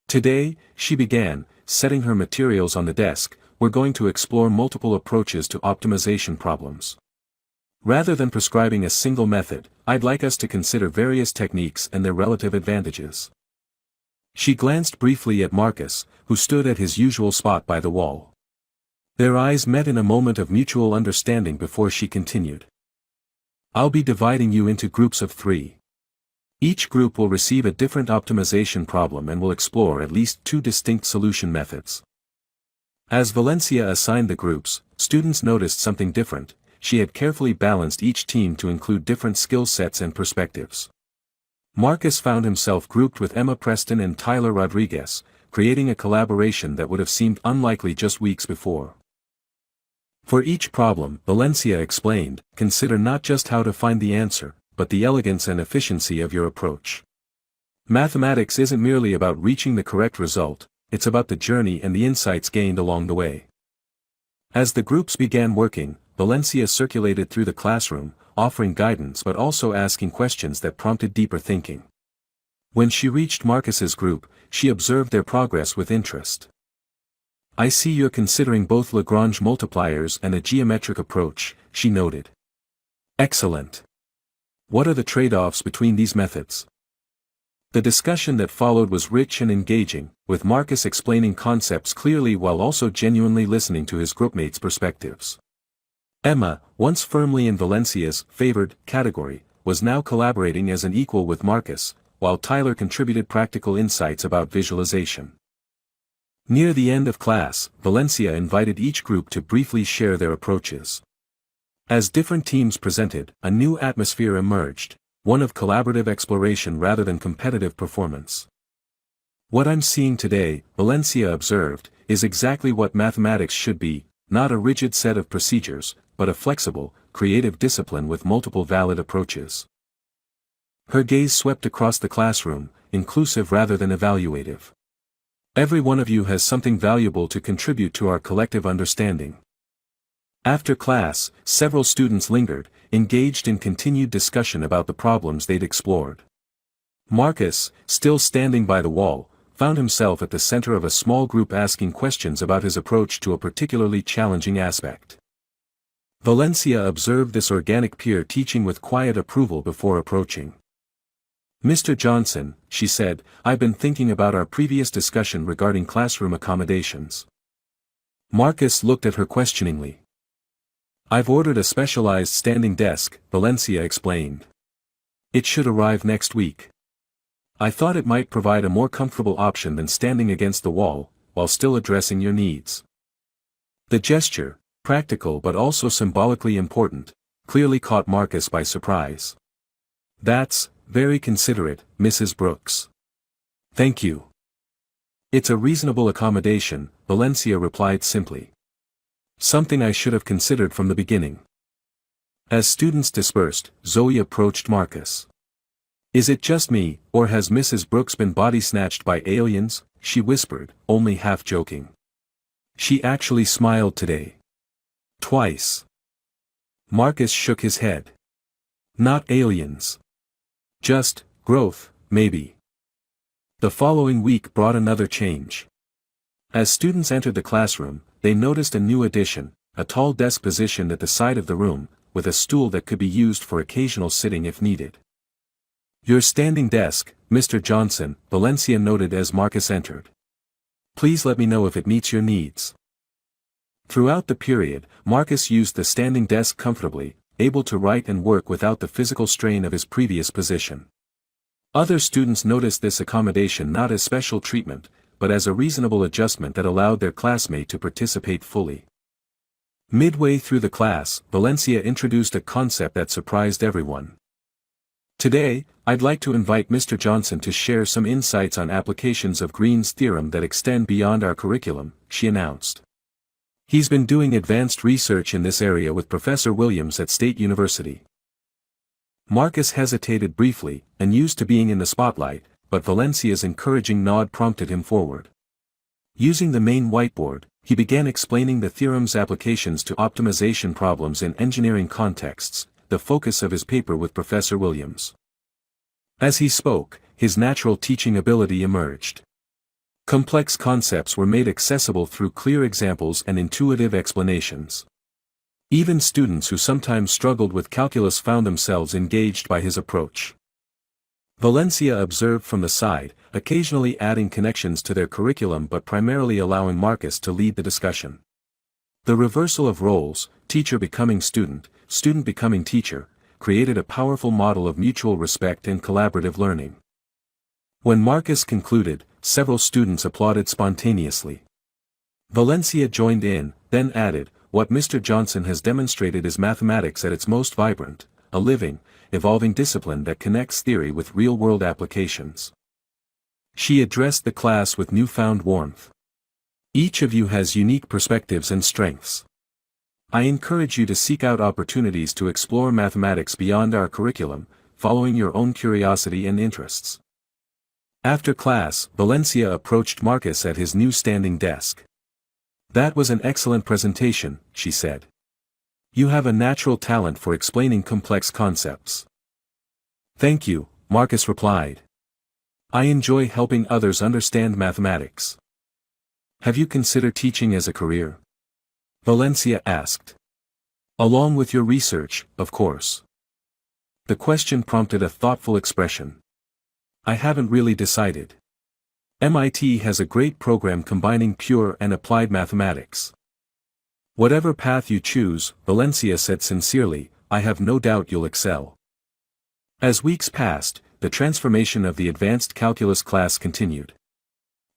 Today, she began, setting her materials on the desk, we're going to explore multiple approaches to optimization problems. Rather than prescribing a single method, I'd like us to consider various techniques and their relative advantages. She glanced briefly at Marcus, who stood at his usual spot by the wall. Their eyes met in a moment of mutual understanding before she continued. I'll be dividing you into groups of 3. Each group will receive a different optimization problem and will explore at least 2 distinct solution methods. As Valencia assigned the groups, students noticed something different. She had carefully balanced each team to include different skill sets and perspectives. Marcus found himself grouped with Emma Preston and Tyler Rodriguez, creating a collaboration that would have seemed unlikely just weeks before. For each problem, Valencia explained, consider not just how to find the answer, but the elegance and efficiency of your approach. Mathematics isn't merely about reaching the correct result, it's about the journey and the insights gained along the way. As the groups began working, Valencia circulated through the classroom, offering guidance but also asking questions that prompted deeper thinking. When she reached Marcus's group, she observed their progress with interest. I see you're considering both Lagrange multipliers and a geometric approach, she noted. Excellent. What are the trade-offs between these methods? The discussion that followed was rich and engaging, with Marcus explaining concepts clearly while also genuinely listening to his groupmates' perspectives. Emma, once firmly in Valencia's favored category, was now collaborating as an equal with Marcus, while Tyler contributed practical insights about visualization. Near the end of class, Valencia invited each group to briefly share their approaches. As different teams presented, a new atmosphere emerged, one of collaborative exploration rather than competitive performance. What I'm seeing today, Valencia observed, is exactly what mathematics should be, not a rigid set of procedures, but a flexible, creative discipline with multiple valid approaches. Her gaze swept across the classroom, inclusive rather than evaluative. Every one of you has something valuable to contribute to our collective understanding. After class, several students lingered, engaged in continued discussion about the problems they'd explored. Marcus, still standing by the wall, found himself at the center of a small group asking questions about his approach to a particularly challenging aspect. Valencia observed this organic peer teaching with quiet approval before approaching. "Mr. Johnson," she said, "I've been thinking about our previous discussion regarding classroom accommodations." Marcus looked at her questioningly. "I've ordered a specialized standing desk," Valencia explained. "It should arrive next week. I thought it might provide a more comfortable option than standing against the wall, while still addressing your needs." The gesture, practical but also symbolically important, clearly caught Marcus by surprise. "That's very considerate, Mrs. Brooks. Thank you." "It's a reasonable accommodation," Valencia replied simply. "Something I should have considered from the beginning." As students dispersed, Zoe approached Marcus. "Is it just me, or has Mrs. Brooks been body-snatched by aliens?" she whispered, only half joking. "She actually smiled today. Twice." Marcus shook his head. "Not aliens. Just growth, maybe." The following week brought another change. As students entered the classroom, they noticed a new addition, a tall desk positioned at the side of the room, with a stool that could be used for occasional sitting if needed. "Your standing desk, Mr. Johnson," Valencia noted as Marcus entered. "Please let me know if it meets your needs." Throughout the period, Marcus used the standing desk comfortably, able to write and work without the physical strain of his previous position. Other students noticed this accommodation not as special treatment, but as a reasonable adjustment that allowed their classmate to participate fully. Midway through the class, Valencia introduced a concept that surprised everyone. "Today, I'd like to invite Mr. Johnson to share some insights on applications of Green's theorem that extend beyond our curriculum," she announced. "He's been doing advanced research in this area with Professor Williams at State University." Marcus hesitated briefly, unused to being in the spotlight, but Valencia's encouraging nod prompted him forward. Using the main whiteboard, he began explaining the theorem's applications to optimization problems in engineering contexts, the focus of his paper with Professor Williams. As he spoke, his natural teaching ability emerged. Complex concepts were made accessible through clear examples and intuitive explanations. Even students who sometimes struggled with calculus found themselves engaged by his approach. Valencia observed from the side, occasionally adding connections to their curriculum but primarily allowing Marcus to lead the discussion. The reversal of roles, teacher becoming student, student becoming teacher, created a powerful model of mutual respect and collaborative learning. When Marcus concluded, several students applauded spontaneously. Valencia joined in, then added, "What Mr. Johnson has demonstrated is mathematics at its most vibrant, a living, evolving discipline that connects theory with real-world applications." She addressed the class with newfound warmth. "Each of you has unique perspectives and strengths. I encourage you to seek out opportunities to explore mathematics beyond our curriculum, following your own curiosity and interests." After class, Valencia approached Marcus at his new standing desk. "That was an excellent presentation," she said. "You have a natural talent for explaining complex concepts." "Thank you," Marcus replied. "I enjoy helping others understand mathematics." "Have you considered teaching as a career?" Valencia asked. "Along with your research, of course." The question prompted a thoughtful expression. "I haven't really decided. MIT has a great program combining pure and applied mathematics." "Whatever path you choose," Valencia said sincerely, "I have no doubt you'll excel." As weeks passed, the transformation of the advanced calculus class continued.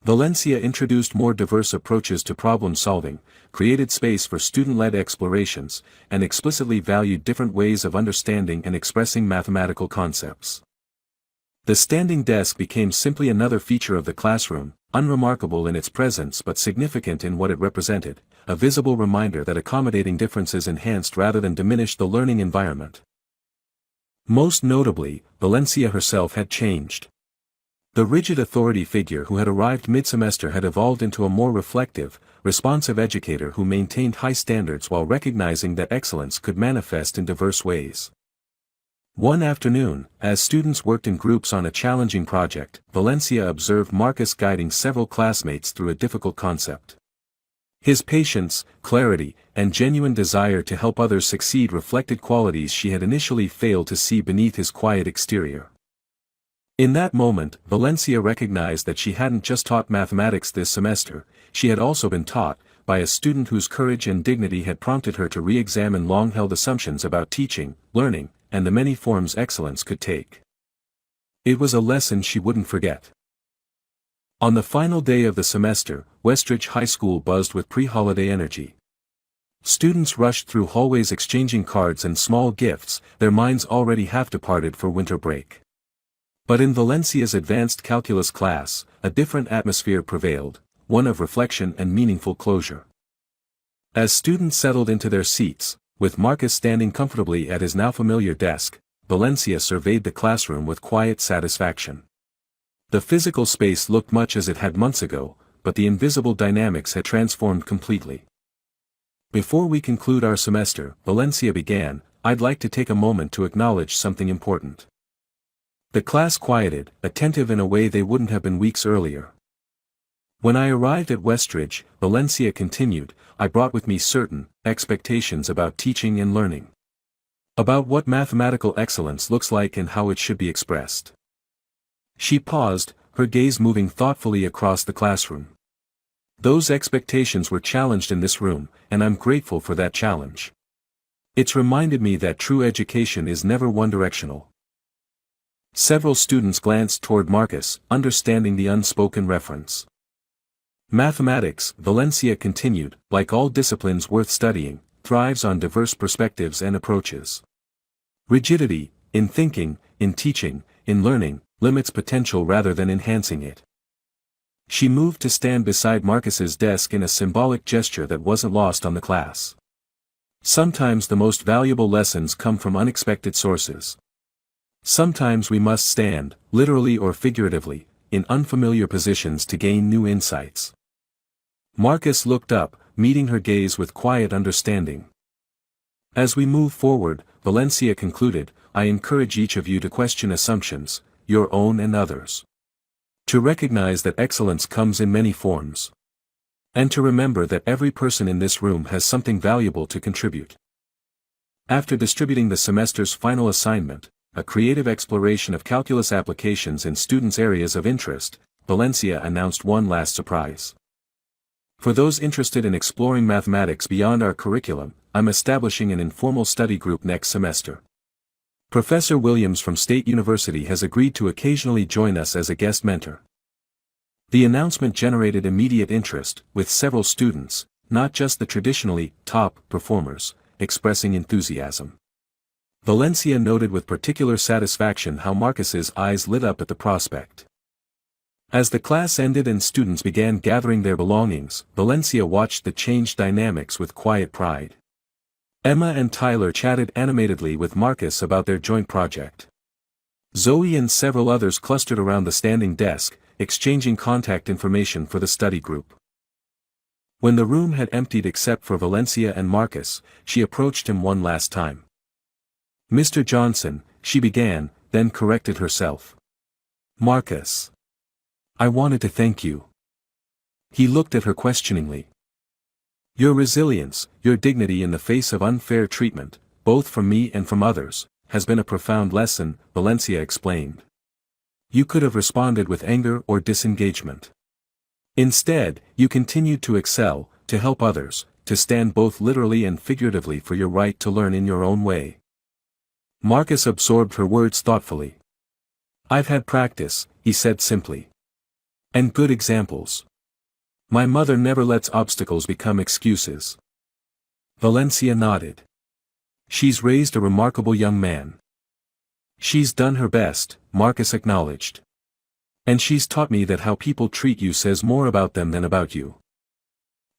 Valencia introduced more diverse approaches to problem solving, created space for student-led explorations, and explicitly valued different ways of understanding and expressing mathematical concepts. The standing desk became simply another feature of the classroom, unremarkable in its presence but significant in what it represented, a visible reminder that accommodating differences enhanced rather than diminished the learning environment. Most notably, Valencia herself had changed. The rigid authority figure who had arrived mid-semester had evolved into a more reflective, responsive educator who maintained high standards while recognizing that excellence could manifest in diverse ways. One afternoon, as students worked in groups on a challenging project, Valencia observed Marcus guiding several classmates through a difficult concept. His patience, clarity, and genuine desire to help others succeed reflected qualities she had initially failed to see beneath his quiet exterior. In that moment, Valencia recognized that she hadn't just taught mathematics this semester, she had also been taught, by a student whose courage and dignity had prompted her to re-examine long-held assumptions about teaching, learning, and the many forms excellence could take. It was a lesson she wouldn't forget. On the final day of the semester, Westridge High School buzzed with pre-holiday energy. Students rushed through hallways exchanging cards and small gifts, their minds already half departed for winter break. But in Valencia's advanced calculus class, a different atmosphere prevailed, one of reflection and meaningful closure. As students settled into their seats, with Marcus standing comfortably at his now familiar desk, Valencia surveyed the classroom with quiet satisfaction. The physical space looked much as it had months ago, but the invisible dynamics had transformed completely. Before we conclude our semester, Valencia began, I'd like to take a moment to acknowledge something important. The class quieted, attentive in a way they wouldn't have been weeks earlier. When I arrived at Westridge, Valencia continued, I brought with me certain expectations about teaching and learning. About what mathematical excellence looks like and how it should be expressed. She paused, her gaze moving thoughtfully across the classroom. Those expectations were challenged in this room, and I'm grateful for that challenge. It's reminded me that true education is never one-directional. Several students glanced toward Marcus, understanding the unspoken reference. Mathematics, Valencia continued, like all disciplines worth studying, thrives on diverse perspectives and approaches. Rigidity, in thinking, in teaching, in learning, limits potential rather than enhancing it. She moved to stand beside Marcus's desk in a symbolic gesture that wasn't lost on the class. Sometimes the most valuable lessons come from unexpected sources. Sometimes we must stand, literally or figuratively, in unfamiliar positions to gain new insights. Marcus looked up, meeting her gaze with quiet understanding. As we move forward, Valencia concluded, I encourage each of you to question assumptions, your own and others. To recognize that excellence comes in many forms. And to remember that every person in this room has something valuable to contribute. After distributing the semester's final assignment, a creative exploration of calculus applications in students' areas of interest, Valencia announced one last surprise. For those interested in exploring mathematics beyond our curriculum, I'm establishing an informal study group next semester. Professor Williams from State University has agreed to occasionally join us as a guest mentor. The announcement generated immediate interest, with several students, not just the traditionally top performers, expressing enthusiasm. Valencia noted with particular satisfaction how Marcus's eyes lit up at the prospect. As the class ended and students began gathering their belongings, Valencia watched the changed dynamics with quiet pride. Emma and Tyler chatted animatedly with Marcus about their joint project. Zoe and several others clustered around the standing desk, exchanging contact information for the study group. When the room had emptied except for Valencia and Marcus, she approached him one last time. Mr. Johnson, she began, then corrected herself. Marcus. I wanted to thank you. He looked at her questioningly. Your resilience, your dignity in the face of unfair treatment, both from me and from others, has been a profound lesson, Valencia explained. You could have responded with anger or disengagement. Instead, you continued to excel, to help others, to stand both literally and figuratively for your right to learn in your own way. Marcus absorbed her words thoughtfully. I've had practice, he said simply. And good examples. My mother never lets obstacles become excuses. Valencia nodded. She's raised a remarkable young man. She's done her best, Marcus acknowledged. And she's taught me that how people treat you says more about them than about you.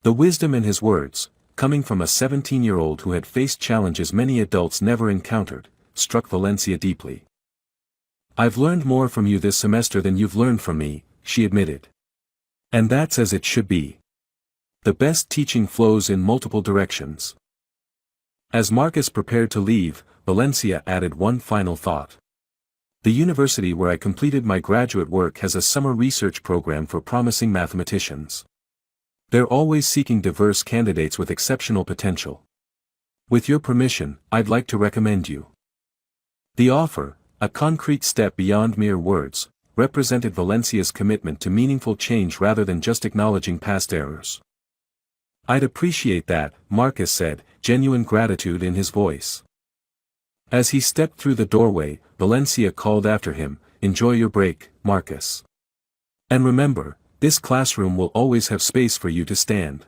The wisdom in his words, coming from a 17-year-old who had faced challenges many adults never encountered, struck Valencia deeply. "I've learned more from you this semester than you've learned from me," she admitted. "And that's as it should be. The best teaching flows in multiple directions." As Marcus prepared to leave, Valencia added one final thought. "The university where I completed my graduate work has a summer research program for promising mathematicians. They're always seeking diverse candidates with exceptional potential. With your permission, I'd like to recommend you." The offer, a concrete step beyond mere words, represented Valencia's commitment to meaningful change rather than just acknowledging past errors. "I'd appreciate that," Marcus said, genuine gratitude in his voice. As he stepped through the doorway, Valencia called after him, "Enjoy your break, Marcus. And remember, this classroom will always have space for you to stand."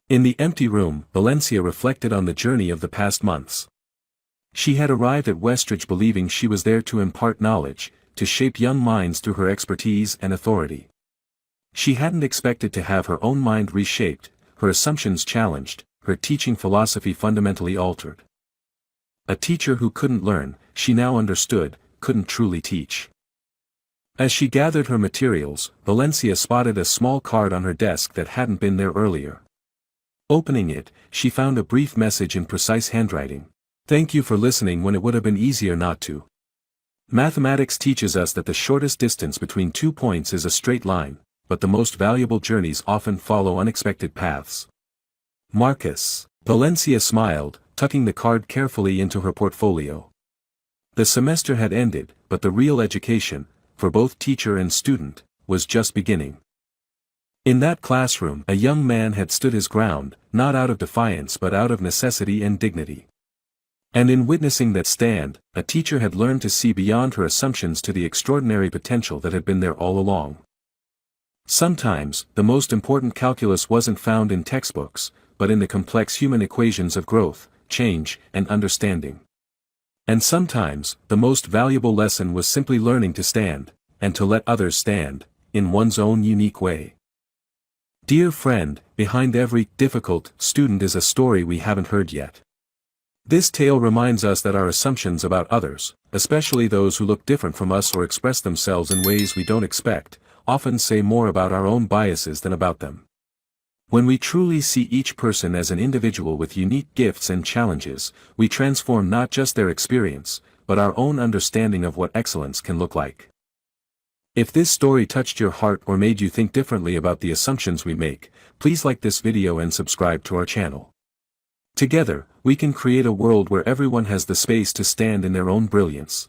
In the empty room, Valencia reflected on the journey of the past months. She had arrived at Westridge believing she was there to impart knowledge, to shape young minds through her expertise and authority. She hadn't expected to have her own mind reshaped, her assumptions challenged, her teaching philosophy fundamentally altered. A teacher who couldn't learn, she now understood, couldn't truly teach. As she gathered her materials, Valencia spotted a small card on her desk that hadn't been there earlier. Opening it, she found a brief message in precise handwriting. "Thank you for listening when it would have been easier not to. Mathematics teaches us that the shortest distance between 2 points is a straight line, but the most valuable journeys often follow unexpected paths. Marcus." Valencia smiled, tucking the card carefully into her portfolio. The semester had ended, but the real education, for both teacher and student, was just beginning. In that classroom, a young man had stood his ground, not out of defiance but out of necessity and dignity. And in witnessing that stand, a teacher had learned to see beyond her assumptions to the extraordinary potential that had been there all along. Sometimes, the most important calculus wasn't found in textbooks, but in the complex human equations of growth, change, and understanding. And sometimes, the most valuable lesson was simply learning to stand, and to let others stand, in one's own unique way. Dear friend, behind every difficult student is a story we haven't heard yet. This tale reminds us that our assumptions about others, especially those who look different from us or express themselves in ways we don't expect, often say more about our own biases than about them. When we truly see each person as an individual with unique gifts and challenges, we transform not just their experience, but our own understanding of what excellence can look like. If this story touched your heart or made you think differently about the assumptions we make, please like this video and subscribe to our channel. Together, we can create a world where everyone has the space to stand in their own brilliance.